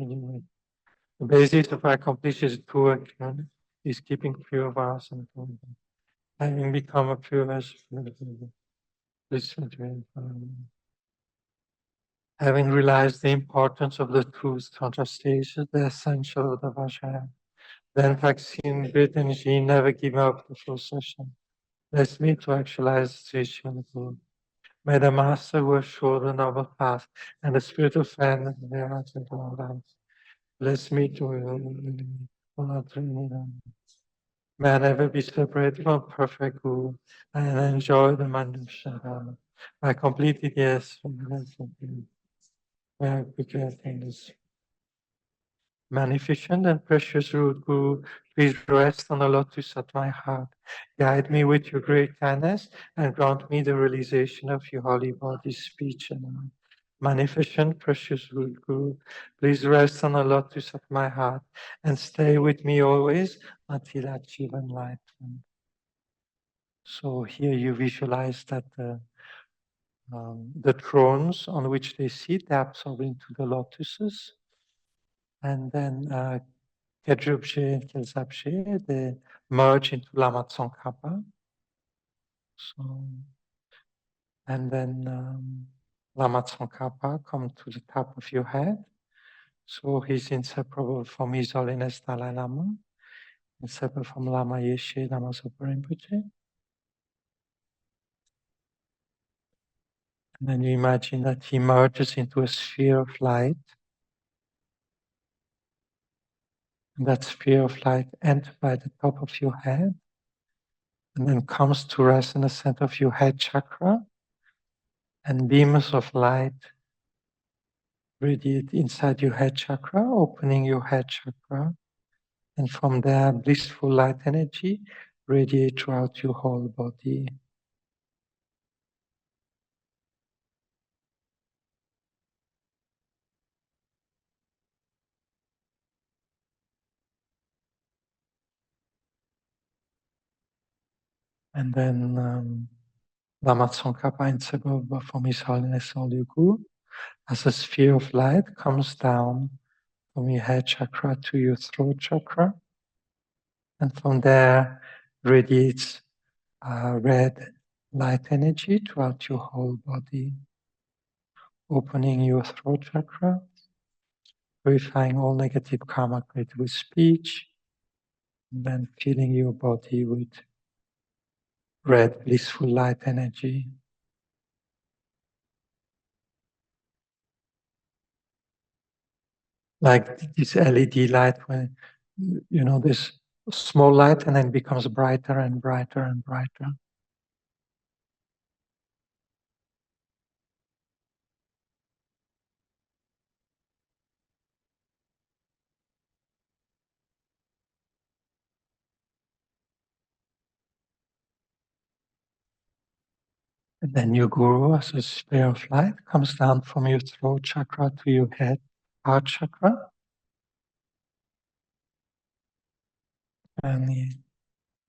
The basis of accomplishes true action is keeping pure vows and conduct. Having become a pure vessel, having realized the importance of the truth to understand the essential of the Vajrayana, then practicing great energy, never give up the full session. Bless me to actualize the teaching of the Guru. May the Master who has shown the noble path and the spirit of friend and their hearts and all lives. Bless me to may I never be separated from perfect Guru and enjoy the manusha Dharma. I completed yes. May I quickly attain this. Magnificent and precious root Guru, please rest on the lotus at my heart. Guide me with your great kindness and grant me the realization of your holy body's speech and mind. Magnificent, precious root Guru, please rest on the lotus of my heart and stay with me always until I achieve enlightenment. So here you visualize that the thrones on which they sit, they absorb into the lotuses. And then Kedrubje and Kelsabje, they merge into Lama Tsongkhapa. So, and then Lama Tsongkhapa come to the top of your head. So he's inseparable from His Holiness Dalai Lama, inseparable from Lama Yeshe Lama Zopa Rinpoche. And then you imagine that he merges into a sphere of light. And that sphere of light enters by the top of your head and then comes to rest in the center of your head chakra. And beams of light radiate inside your head chakra, opening your head chakra. And from there, blissful light energy radiate throughout your whole body. And then Lama Tsongkhapa inseparable from His Holiness All Guru, as a sphere of light comes down from your head chakra to your throat chakra. And from there radiates red light energy throughout your whole body, opening your throat chakra, purifying all negative karma created with speech, and then filling your body with red blissful light energy. like this LED light, when this small light and then becomes brighter and brighter and brighter. And then your guru, as a sphere of light, comes down from your throat chakra to your heart chakra. And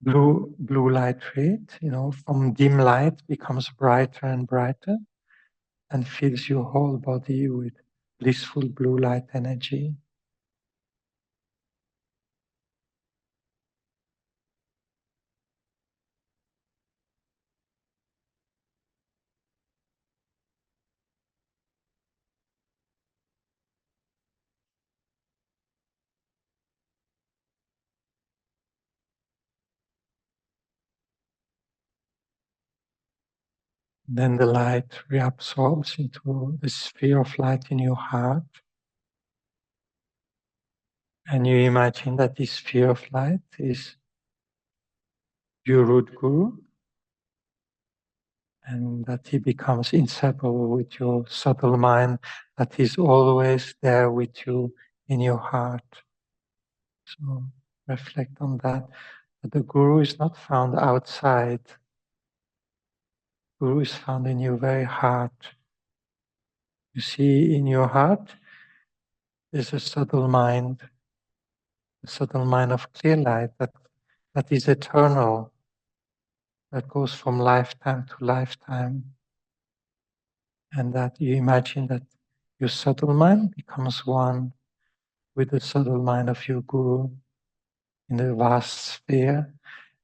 the blue light rate, from dim light becomes brighter and brighter and fills your whole body with blissful blue light energy. Then the light reabsorbs into the sphere of light in your heart. And you imagine that this sphere of light is your root guru, and that he becomes inseparable with your subtle mind, that he's always there with you in your heart. So reflect on that. But the guru is not found outside. Guru is found in your very heart. You see, in your heart is a subtle mind of clear light that is eternal, that goes from lifetime to lifetime. And that you imagine that your subtle mind becomes one with the subtle mind of your guru in the vast sphere,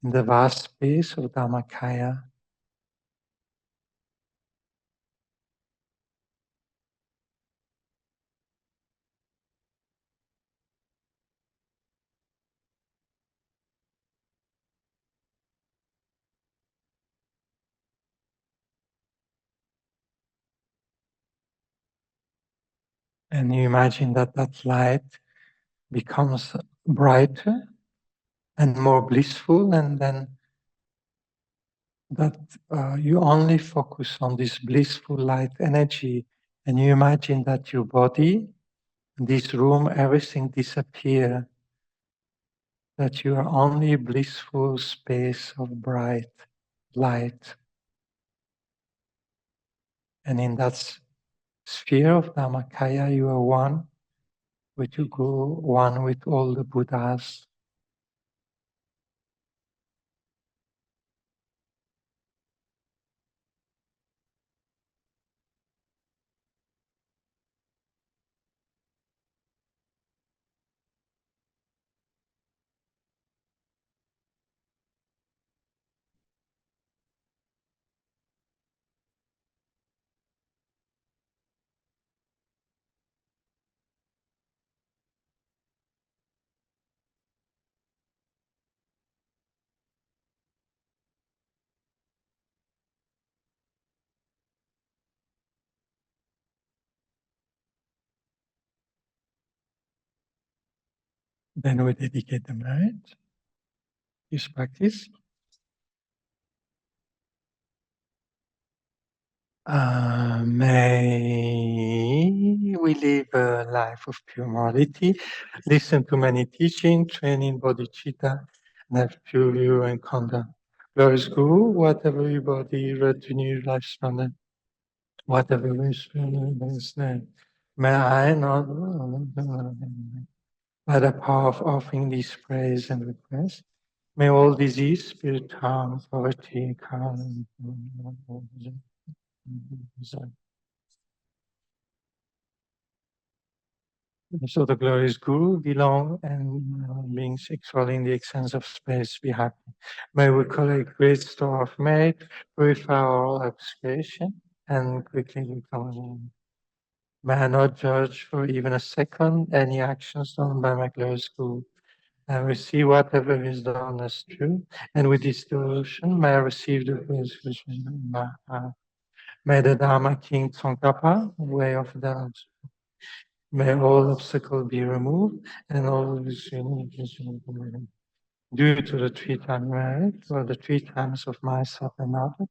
in the vast space of Dhammakaya. And you imagine that that light becomes brighter and more blissful, and then that you only focus on this blissful light energy, and you imagine that your body, this room, everything disappear, that you are only a blissful space of bright light. And in that sphere of Dhammakaya, you are one with your Guru, one with all the Buddhas. Then we dedicate the merit, this practice. May we live a life of pure morality, listen to many teaching, train in bodhicitta, and have pure view and conduct. Glorious Guru, whatever your body retinue lifespan, whatever wish, may I not, by the power of offering these prayers and requests, may all disease, spirit harm, poverty, karma, so the glorious Guru belong and beings equally in the extent of space be happy. May we collect great store of merit, purify all obscuration, and quickly recover. May I not judge for even a second any actions done by my glorious Guru. And receive whatever is done as true, and with this devotion may I receive the grace which is in my heart. May the Dharma King Tsongkhapa, way of the May all obstacles be removed and all due to the three-time merit or the three times of myself and others.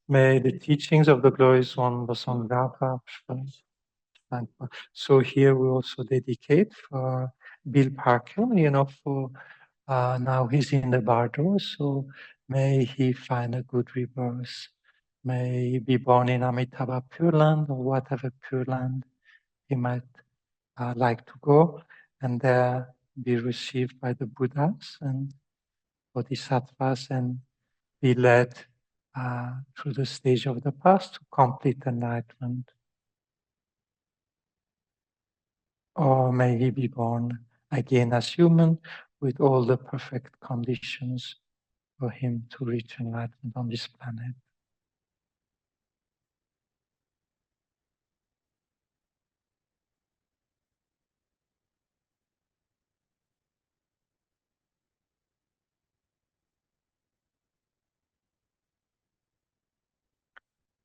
May the teachings of the glorious one Vasangapa. So here we also dedicate for Bill Parker, for now he's in the Bardo, so may he find a good rebirth. May he be born in Amitabha Pure Land or whatever Pure Land he might like to go, and there be received by the Buddhas and Bodhisattvas and be led through the stage of the past to complete enlightenment. Or may he be born again as human with all the perfect conditions for him to reach enlightenment on this planet.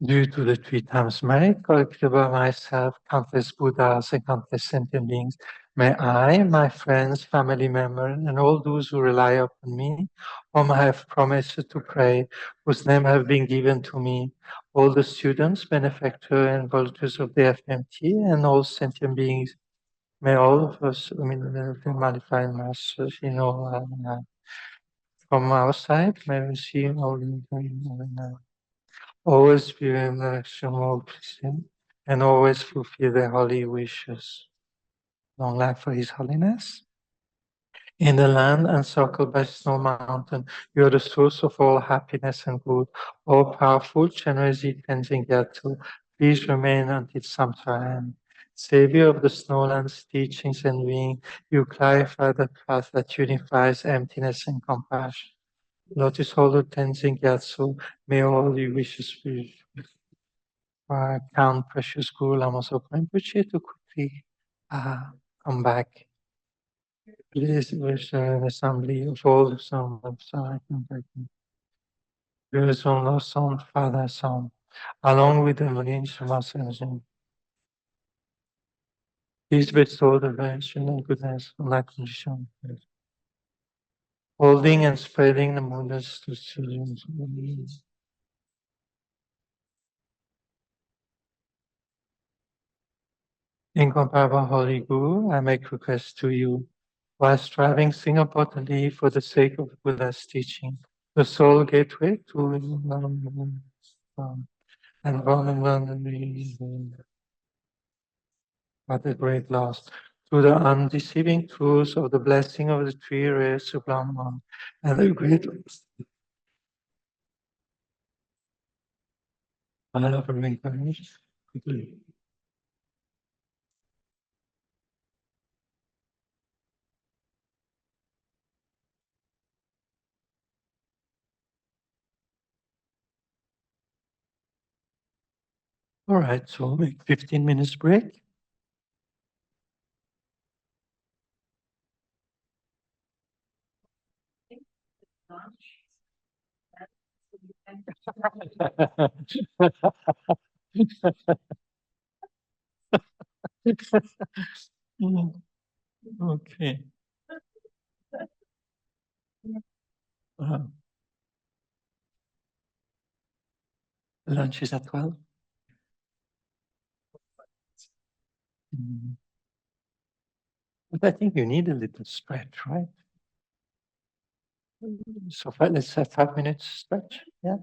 Due to the three times merit collected by myself, countless Buddhas and countless sentient beings, may I, my friends, family members, and all those who rely upon me, whom I have promised to pray, whose name have been given to me, all the students, benefactors, and volunteers of the FMT, and all sentient beings, may all of us, the Modified Masters, from our side, may we see all always be in the direction of pleasing, and always fulfill their holy wishes. Long life for His Holiness. In the land encircled by snow mountain, you are the source of all happiness and good. All powerful, generous, cleansing Yatu, please remain until Samsara end. Savior of the snowlands, teachings and being, you clarify the path that unifies emptiness and compassion. Lotus holder Tenzin Gyatso, may all your wishes be Count Precious Guru Lama Zopa Rinpoche to quickly come back. Please wish an assembly of all the sons of There is one Lord, Son, Father, Son, along with the lineage of Master and please bestow the virtue and goodness on that condition. Holding and spreading the Buddha's to children. Incomparable Holy Guru, I make request to you, while striving single-portally for the sake of Buddha's teaching, the sole gateway to and but the great loss, through the undeceiving truths of the blessing of the three rays sublime one, and the great honor of reincarnation. All right, so we'll make 15 minutes break. Okay. Uh, lunch is at 12. But I think you need a little stretch, right? So let's have 5 minutes stretch. Yeah.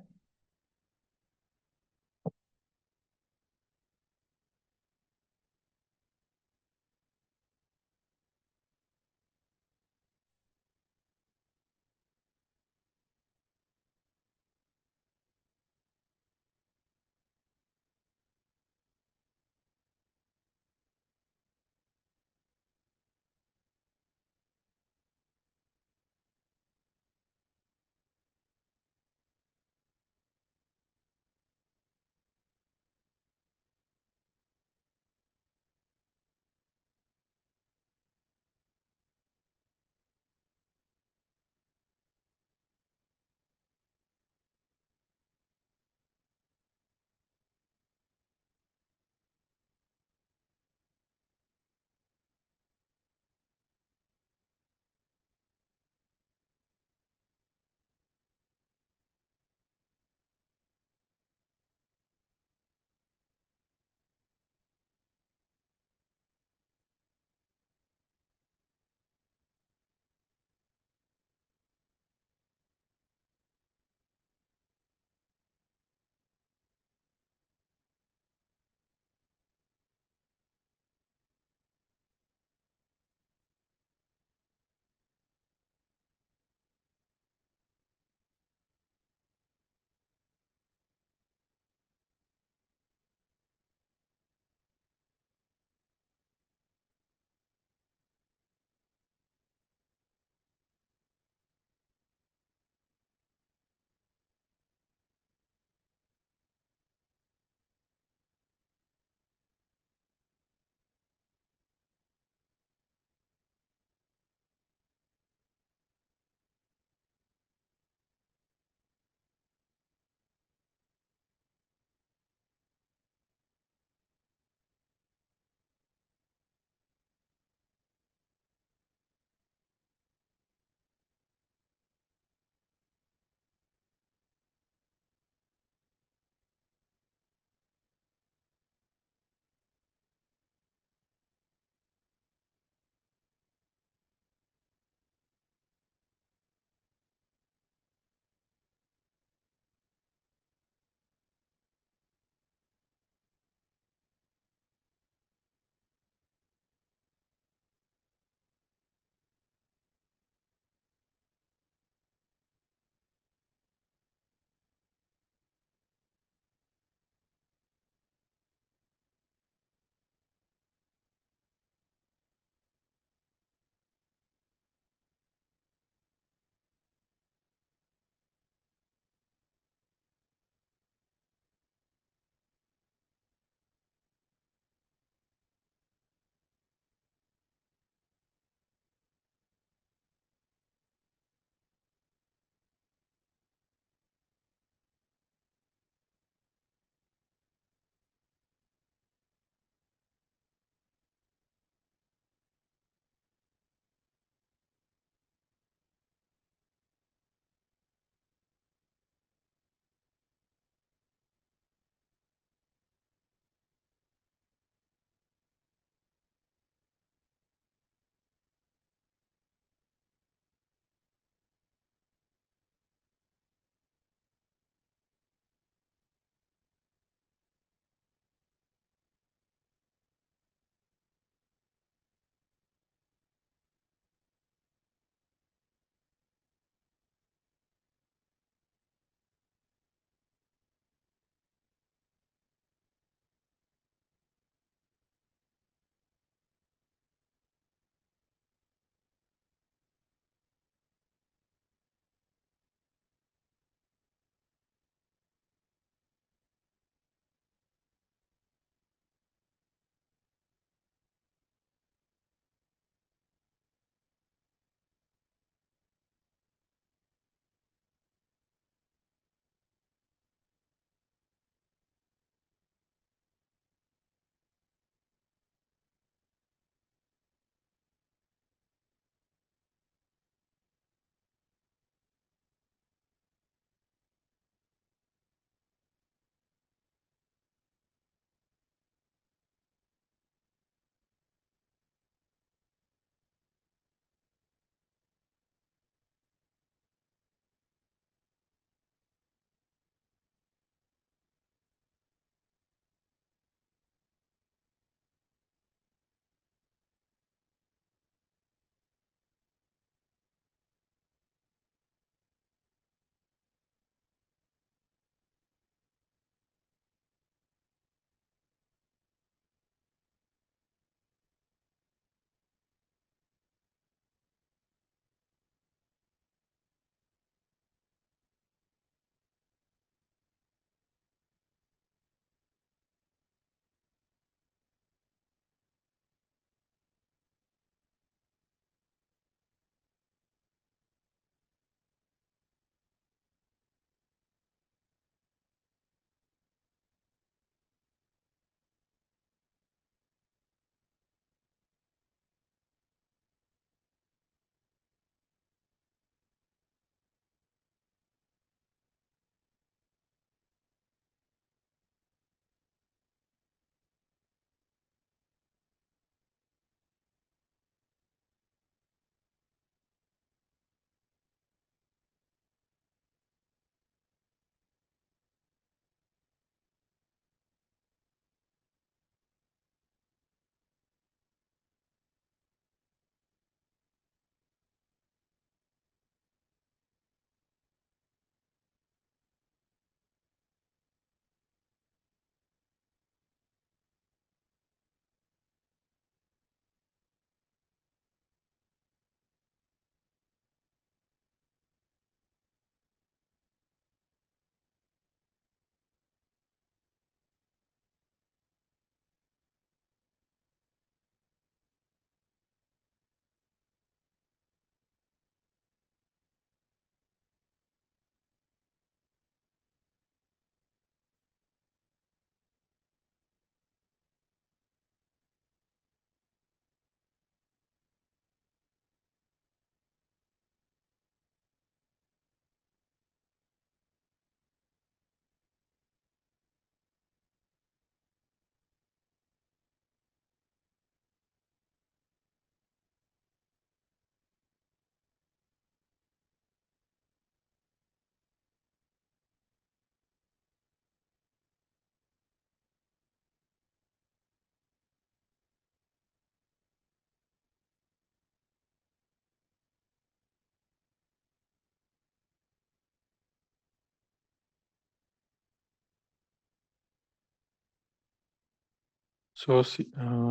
So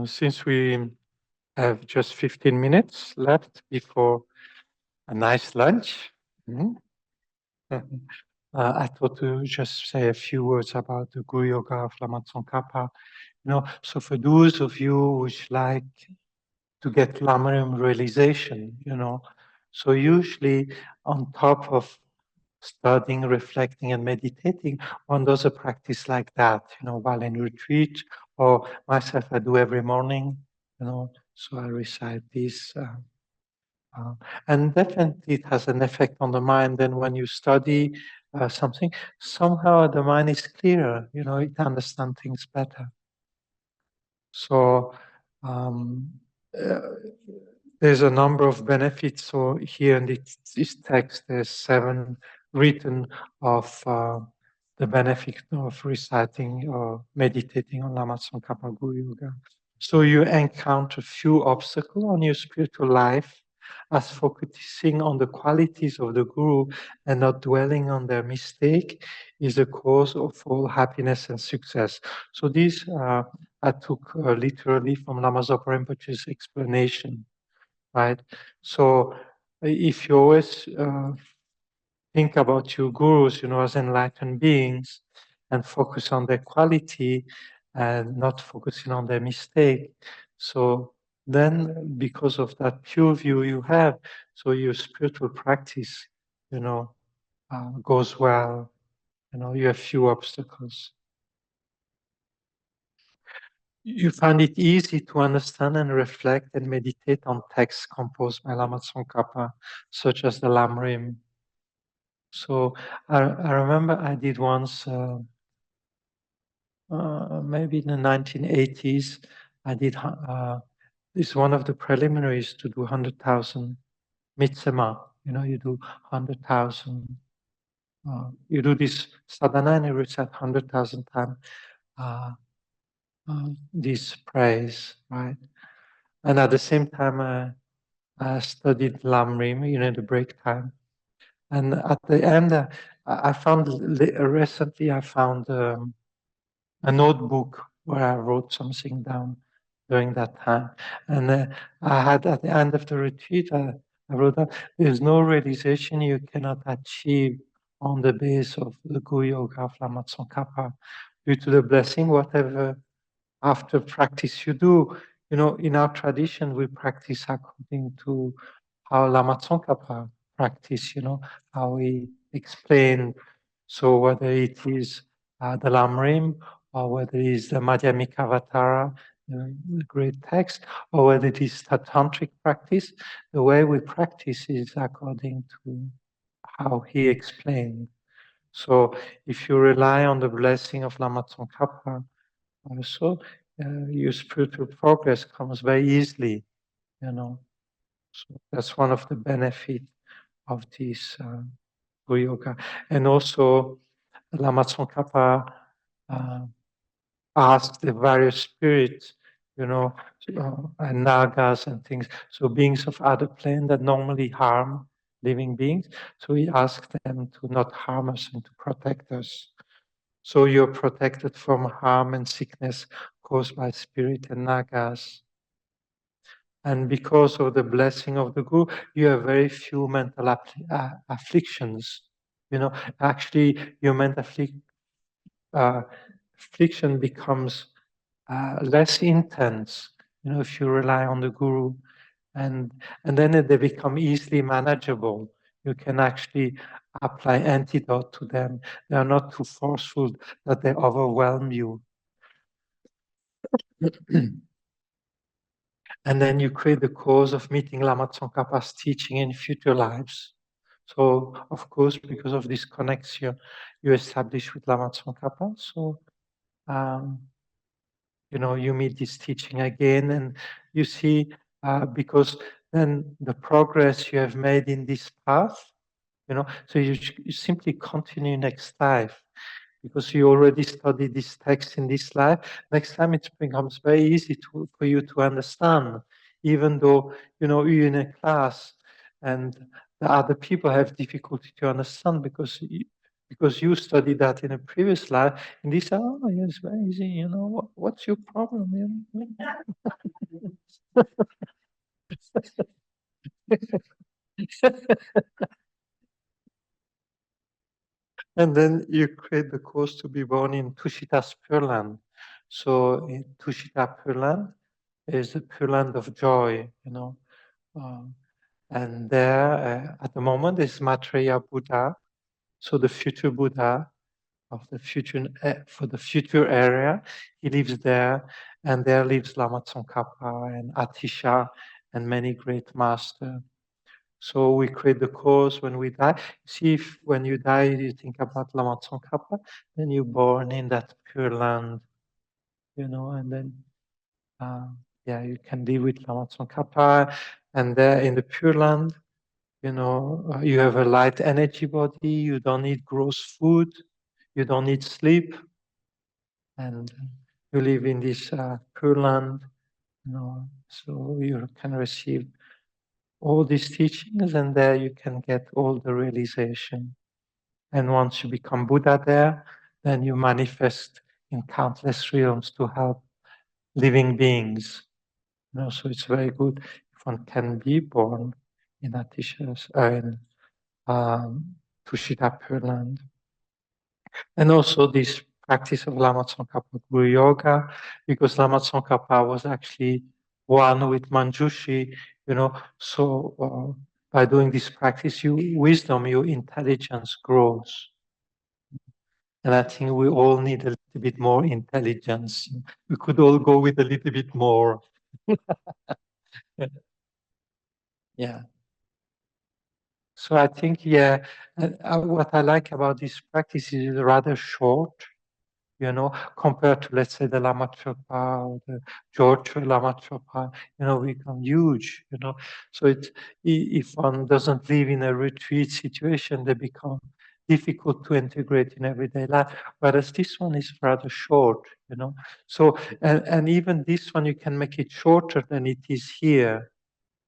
since we have just 15 minutes left before a nice lunch, mhm, I thought to just say a few words about the Guru Yoga of Lama Tsongkhapa. So for those of you who would like to get Lamrim realization, so usually on top of studying, reflecting, and meditating, one does a practice like that, while in retreat, or myself, I do every morning, so I recite this. Uh, and definitely it has an effect on the mind. Then when you study something, somehow the mind is clearer, it understands things better. So um, uh, there's a number of benefits. So here in this text, there's 7 written of the benefit of reciting or meditating on Lama Tsongkhapa Guru Yoga. So you encounter few obstacles on your spiritual life as focusing on the qualities of the Guru and not dwelling on their mistake is the cause of all happiness and success. So these I took literally from Lama Zopa Rinpoche's explanation, right? So if you always think about your gurus, as enlightened beings and focus on their quality and not focusing on their mistake. So then because of that pure view you have, so your spiritual practice, goes well, you have few obstacles. You find it easy to understand and reflect and meditate on texts composed by Lama Tsongkhapa, such as the Lamrim. So I remember I did once, maybe in the 1980s, I did, this is one of the preliminaries to do 100,000 mitsema. You do 100,000, you do this sadhana and you recite 100,000 times this praise, right? And at the same time, I studied Lamrim, the break time. And at the end, I found recently I found a notebook where I wrote something down during that time. And I had at the end of the retreat, I wrote down, there's no realization you cannot achieve on the base of the Guru Yoga of Lama Tsongkhapa. Due to the blessing, whatever after practice you do, in our tradition, we practice according to how Lama Tsongkhapa practice, how we explain. So whether it is the Lamrim, or whether it is the Madhyamika the great text, or whether it is the tantric practice, the way we practice is according to how he explained. So if you rely on the blessing of Lama Tsongkhapa, also your spiritual progress comes very easily, So that's one of the benefits of this Guru Yoga. And also, Lama Tsongkhapa asked the various spirits, and nagas and things, so beings of other plane that normally harm living beings. So he asked them to not harm us and to protect us. So you're protected from harm and sickness caused by spirit and nagas. And because of the blessing of the Guru, you have very few mental afflictions. Actually, your mental affliction becomes less intense, if you rely on the Guru. And then they become easily manageable. You can actually apply antidote to them. They are not too forceful that they overwhelm you. And then you create the cause of meeting Lama Tsongkhapa's teaching in future lives. So, of course, because of this connection you establish with Lama Tsongkhapa, so, you meet this teaching again and you see, because then the progress you have made in this path, so you simply continue next life. Because you already studied this text in this life, next time it becomes very easy for you to understand, even though, you're in a class and the other people have difficulty to understand because because you studied that in a previous life, and they say, "Oh, yes, very easy. What's your problem?" And then you create the course to be born in Tushita's Pure Land. So in Tushita Pure Land is the Pure Land of joy. Um, and there, at the moment, is Maitreya Buddha. So the future Buddha of the future, for the future area, he lives there. And there lives Lama Tsongkhapa and Atisha and many great masters. So we create the course when we die. See, if when you die, you think about Lama Tsongkhapa, then you're born in that pure land, and then, yeah, you can live with Lama Tsongkhapa. And there in the pure land, you have a light energy body, you don't need gross food, you don't need sleep, and you live in this pure land, so you can receive all these teachings, and there you can get all the realization. And once you become Buddha there, then you manifest in countless realms to help living beings. So it's very good if one can be born in Atisha's, in Tushita Pure Land. And also this practice of Lama Tsongkhapa Guru Yoga, because Lama Tsongkhapa was actually one with Manjushri, so by doing this practice, your wisdom, your intelligence grows. And I think we all need a little bit more intelligence. We could all go with a little bit more. Yeah. So I think, yeah, what I like about this practice is rather short, compared to, let's say, the Lama Tsongkhapa or the George Lama Tsongkhapa, become huge. So if one doesn't live in a retreat situation, they become difficult to integrate in everyday life. Whereas this one is rather short. So, and even this one, you can make it shorter than it is here.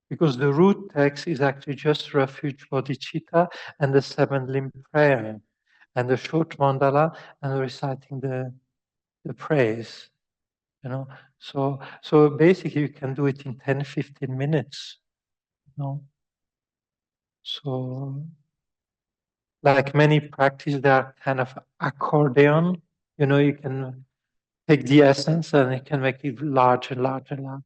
Because the root text is actually just refuge bodhicitta and the seven limb prayer, and the short mandala and reciting the praise. So basically you can do it in 10, 15 minutes. So like many practice, they are kind of accordion. You can take the essence and you can make it larger, larger, larger.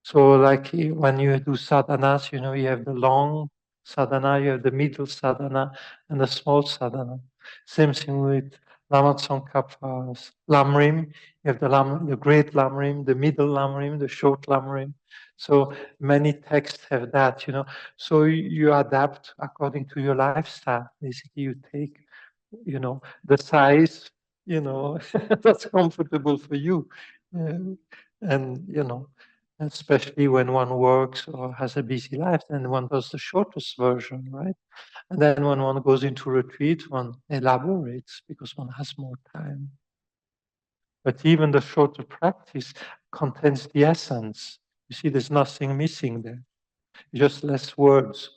So like when you do sadhanas, you have the long sadhana, you have the middle sadhana, and the small sadhana. Same thing with Lama Tsongkhapa's Lamrim. You have the great Lamrim, the middle Lamrim, the short Lamrim. So many texts have that. So you adapt according to your lifestyle. Basically, you take, the size, that's comfortable for you. And especially when one works or has a busy life, then one does the shortest version, right? And then when one goes into retreat, one elaborates because one has more time. But even the shorter practice contains the essence. You see, there's nothing missing there, just less words.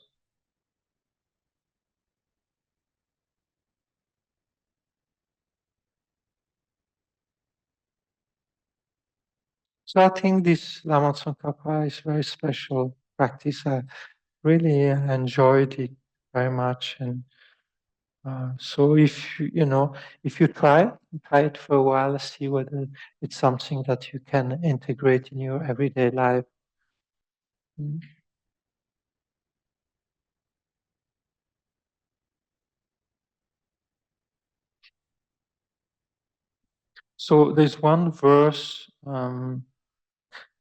So I think this Lama Tsongkhapa is very special practice. I really enjoyed it very much, and so if you try it for a while, see whether it's something that you can integrate in your everyday life. Mm. So there's one verse.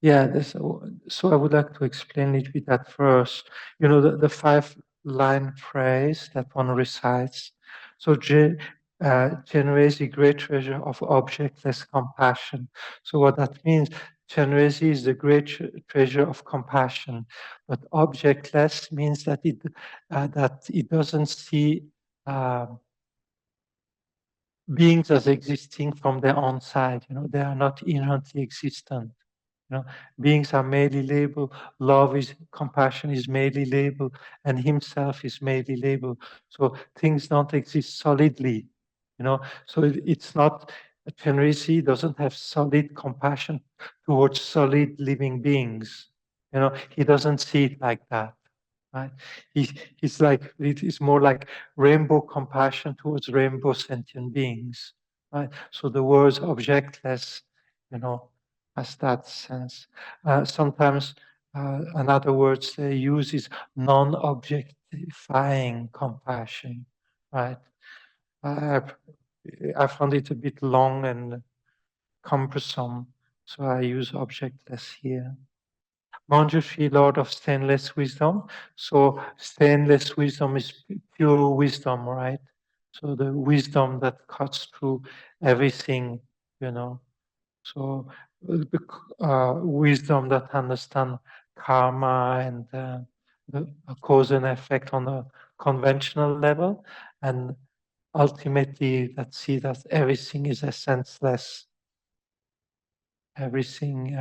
Yeah, so I would like to explain it with that verse. The 5-line phrase that one recites. So Generesi, great treasure of objectless compassion. So what that means, Generesi is the great treasure of compassion, but objectless means that it doesn't see uh, beings as existing from their own side. They are not inherently existent. Beings are merely labeled. Love is compassion is merely labeled, and himself is merely labeled. So things don't exist solidly. So it's not. Chenrezig doesn't have solid compassion towards solid living beings. He doesn't see it like that. Right? He's like it is more like rainbow compassion towards rainbow sentient beings. Right? So the words objectless, has that sense. Sometimes another words they use is non-objectifying compassion. Right? I, I found it a bit long and cumbersome, so I use objectless here. Manjushri, Lord of stainless wisdom. So stainless wisdom is pure wisdom, right? So the wisdom that cuts through everything, you know. So wisdom that understands karma and the cause and effect on a conventional level, and ultimately that see that everything is essenceless, everything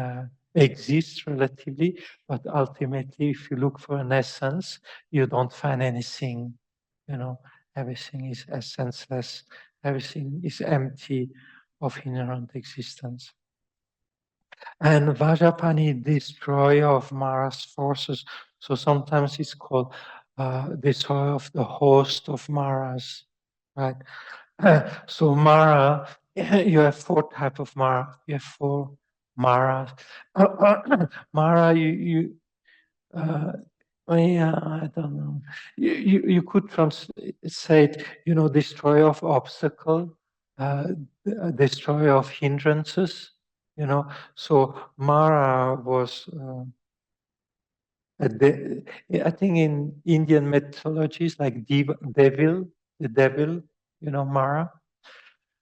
exists relatively, but ultimately, if you look for an essence, you don't find anything. Everything is essenceless, everything is empty of inherent existence. And Vajrapani, destroyer of Mara's forces. So sometimes it's called destroyer of the host of Maras, right? So Mara, you have four type of Mara. You have four Maras. Mara, uh, yeah, I don't know. You could say it, destroyer of obstacle, uh, destroyer of hindrances. So Mara was, I think in Indian mythologies, like devil, the devil, Mara.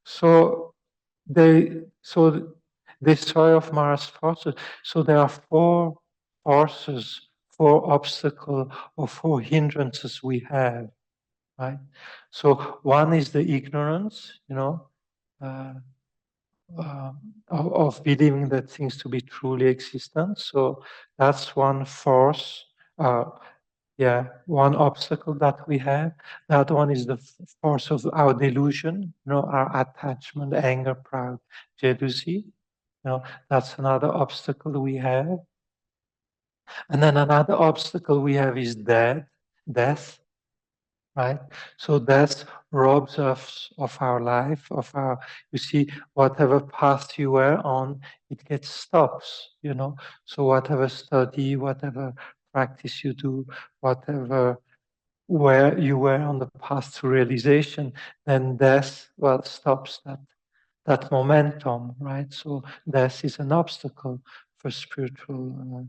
So so destroyer of Mara's forces. So there are four forces, four obstacles, or four hindrances we have, right? So one is the ignorance, uh, of believing that things to be truly existent. So that's one force. Uh, one obstacle that we have. The other one is the force of our delusion, our attachment, anger, pride, jealousy. That's another obstacle we have. And then another obstacle we have is death, right? So death robs us of our life, you see, whatever path you were on, it gets stops. So whatever study, whatever practice you do, whatever where you were on the path to realization, then death, stops that momentum, right? So death is an obstacle for spiritual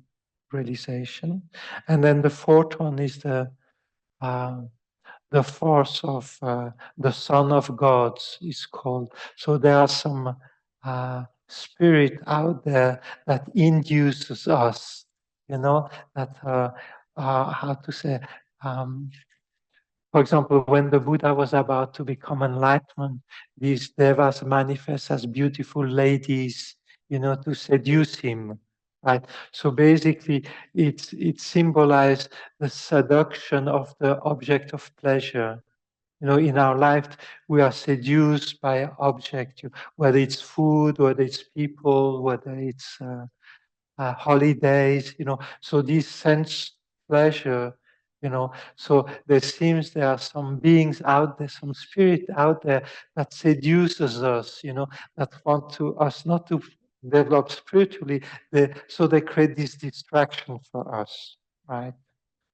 realization. And then the fourth one is uh, the force of the Son of God is called. So there are some spirit out there that induces us, that how to say, um, for example, when the Buddha was about to become enlightenment, these devas manifest as beautiful ladies, to seduce him. Right. So basically, it symbolized the seduction of the object of pleasure. In our life, we are seduced by object, whether it's food, whether it's people, whether it's holidays, so this sense pleasure, so there are some beings out there, some spirit out there that seduces us, that want to us not to develop spiritually, so they create this distraction for us, right?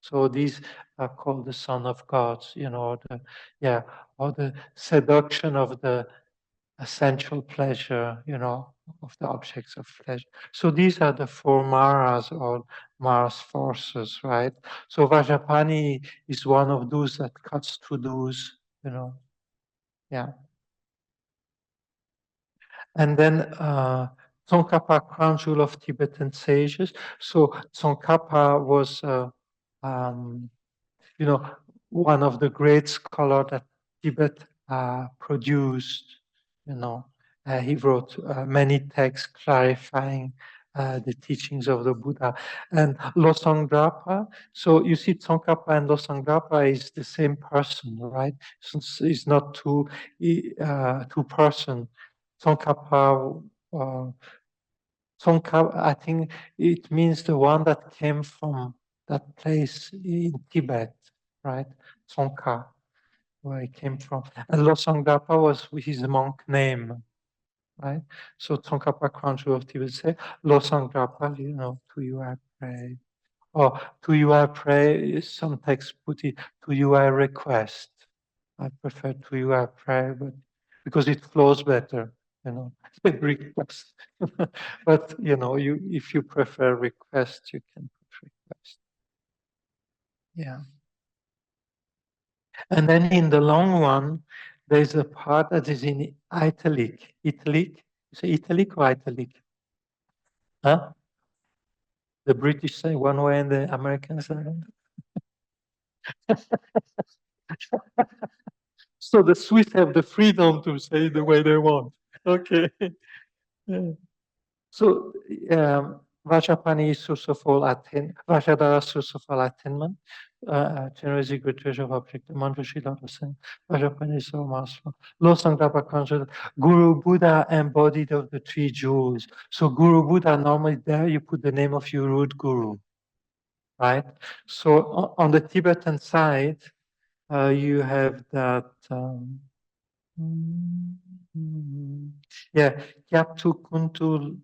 So these are called the Son of God, or the seduction of the essential pleasure, of the objects of pleasure. So these are the four Maras or Mars forces, right? So Vajrapani is one of those that cuts through those, yeah. And then Tsongkhapa, crown jewel of Tibetan sages. So Tsongkhapa was, um, one of the great scholars that Tibet produced. He wrote many texts clarifying the teachings of the Buddha. And Losangdrapa, so you see Tsongkhapa and Losangdrapa is the same person, right? It's not two person. Tsongkhapa, I think it means the one that came from that place in Tibet, right? Tsongkha, where he came from. And Losangdrapa was his monk name, right? So Tsongkhapa Kwanchu of Tibet say, Losangdrapa, to you I pray. Or to you I pray, some texts put it, to you I request. I prefer to you I pray, but because it flows better, request. But if you prefer request, you can put request. Yeah. And then in the long one, there's a part that is in italic. Italic? You say italic or italic? Huh? The British say one way and the Americans say another. So the Swiss have the freedom to say the way they want. Okay. Yeah. So Vajrapani is source of all Vajradhara is source of all attainment. Generally great treasure of object. Manjushri Lord was saying, Vajrapani is so masterful. Losangdrapa considered Guru Buddha embodied of the three jewels. So Guru Buddha, normally there you put the name of your root guru, right? So on the Tibetan side, you have that. Yeah, Kyaptu Kuntu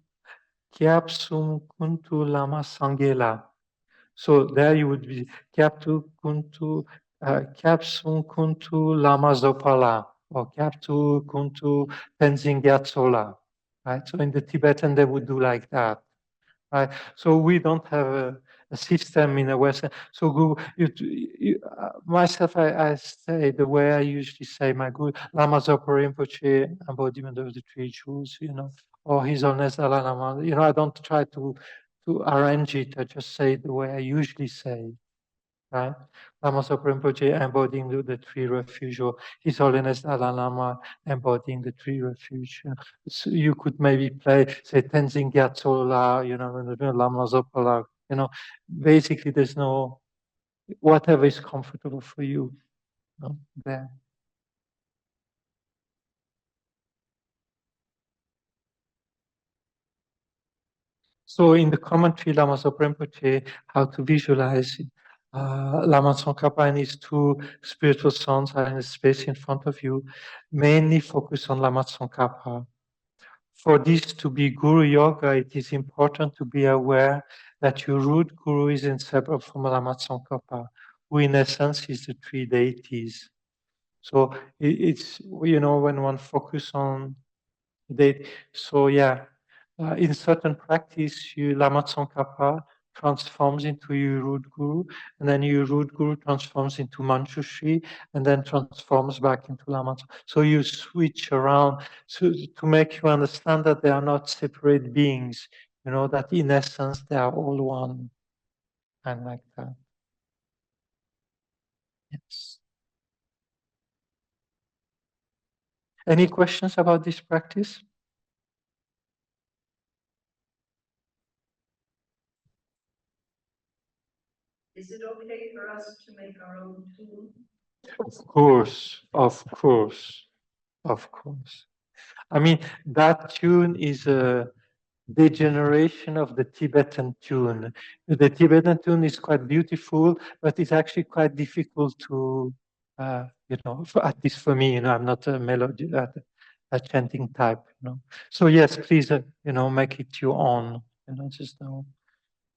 Kyapsum Kuntu Lama Sangela. So there you would be Kyaptu Kuntu Kyapsum Kuntu Lama Zopala or Kyaptu Kuntu Tenzin Gyatsola. Right? So in the Tibetan they would do like that. Right? So we don't have a system in the West. So myself, I say the way I usually say my Guru, Lama Zopa Rinpoche, embodiment of the three jewels, or His Holiness Dalai Lama. I don't try to arrange it. I just say it the way I usually say. Right? Lama Zopa Rinpoche embodying the three refuge, or His Holiness Dalai Lama embodying the three refuge. So you could maybe play, say, Tenzin Gyatsola, Lama Zopa, basically there's no, whatever is comfortable for you, there. So in the commentary, Lama Zopa Rinpoche, how to visualize it. Lama Tsongkhapa and his two spiritual sons are in the space in front of you, mainly focus on Lama Tsongkhapa. For this to be Guru Yoga, it is important to be aware that your root Guru is inseparable from Lama Tsongkhapa, who in essence is the three deities. So it's, when one focuses on so yeah, in certain practice, Lama Tsongkhapa transforms into your root guru, and then your root guru transforms into Manjushri, and then transforms back into Lama. So you switch around to make you understand that they are not separate beings, that in essence they are all one, and like that. Yes. Any questions about this practice? Is it okay for us to make our own tune? Of course, of course, of course. I mean, that tune is a degeneration of the Tibetan tune. The Tibetan tune is quite beautiful, but it's actually quite difficult to, at least for me, I'm not a melody, a chanting type, So yes, please, make it your own, just know,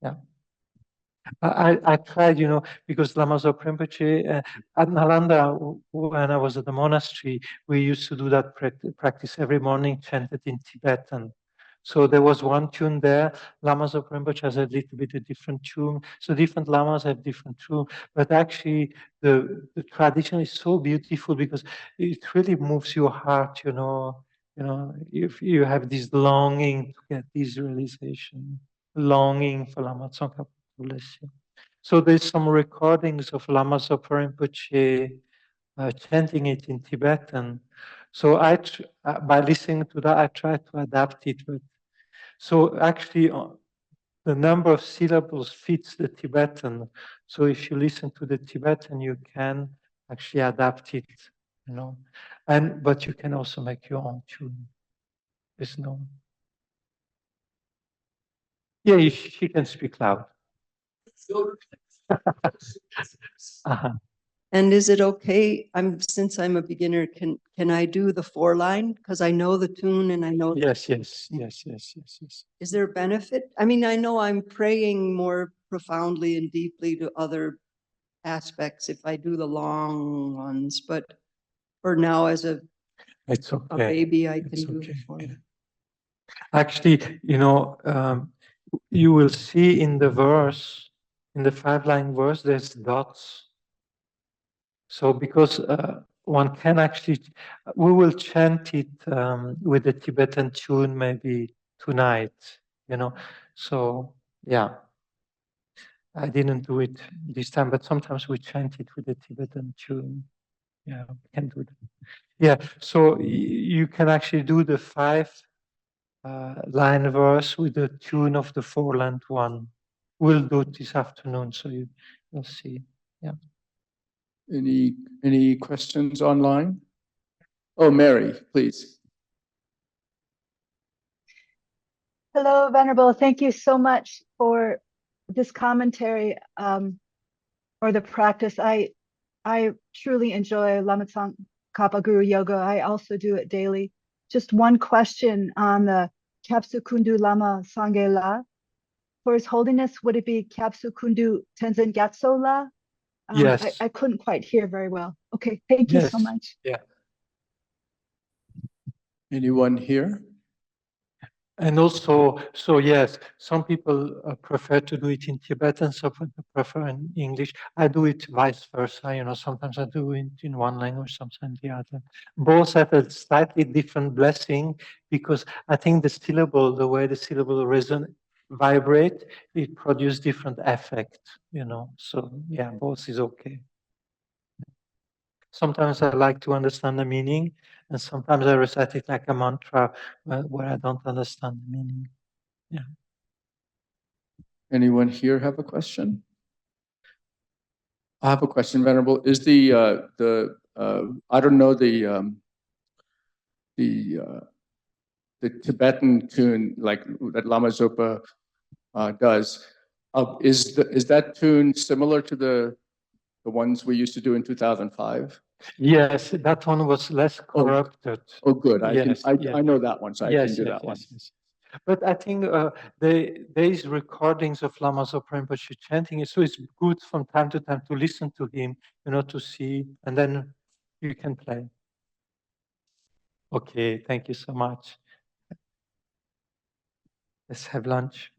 yeah. I tried, because Lama Zopa Rinpoche, at Nalanda, when I was at the monastery, we used to do that practice every morning, chanted in Tibetan. So there was one tune there. Lama Zopa Rinpoche has a little bit of different tune. So different lamas have different tune. But actually, the tradition is so beautiful because it really moves your heart, if you have this longing to get this realization, longing for Lama Tsongkhapa. So there's some recordings of Lama Zopa Rinpoche chanting it in Tibetan. So by listening to that, I try to adapt it. So actually, the number of syllables fits the Tibetan. So if you listen to the Tibetan, you can actually adapt it, you know. But you can also make your own tune. There's no. Yeah, she can speak loud. And is it okay? Since I'm a beginner, can I do the 4-line? Because I know the tune and I know. Yes. Is there a benefit? I mean, I know I'm praying more profoundly and deeply to other aspects if I do the long ones, but for now, as It's okay. a baby, I can It's do okay. the 4-line. Yeah. Actually, you will see in the verse, in the 5-line verse, there's dots. So because one can actually, we will chant it with the Tibetan tune maybe tonight, So yeah, I didn't do it this time, but sometimes we chant it with the Tibetan tune. Yeah, we can do that. Yeah, so you can actually do the 5-line verse with the tune of the 4-line one. We'll do it this afternoon, so you'll see. Yeah. Any questions online? Oh, Mary, please. Hello, Venerable. Thank you so much for this commentary or the practice. I truly enjoy Lama Tsongkhapa Guru Yoga. I also do it daily. Just one question on the Kyapsu Kundu Lama Sangye La. For His Holiness, would it be Kyapsu Kundu Tenzin Gyatso La? Yes. I couldn't quite hear very well. Okay, thank you so much. Yeah. Anyone here? And also, so yes, some people prefer to do it in Tibetan, some people prefer in English. I do it vice versa, sometimes I do it in one language, sometimes the other. Both have a slightly different blessing because I think the way the syllable vibrate, it produces different effect, So yeah, both is okay. Sometimes I like to understand the meaning, and sometimes I recite it like a mantra where I don't understand the meaning. Yeah. Anyone here have a question? I have a question, Venerable. Is the I don't know the Tibetan tune like that Lama Zopa does. Is that tune similar to the ones we used to do in 2005? Yes, that one was less corrupted. Oh, good. I know that one, so I can do that one. Yes. But I think there is recordings of Lama Zopa Rinpoche chanting it, so it's good from time to time to listen to him, to see, and then you can play. Okay, thank you so much. Let's have lunch.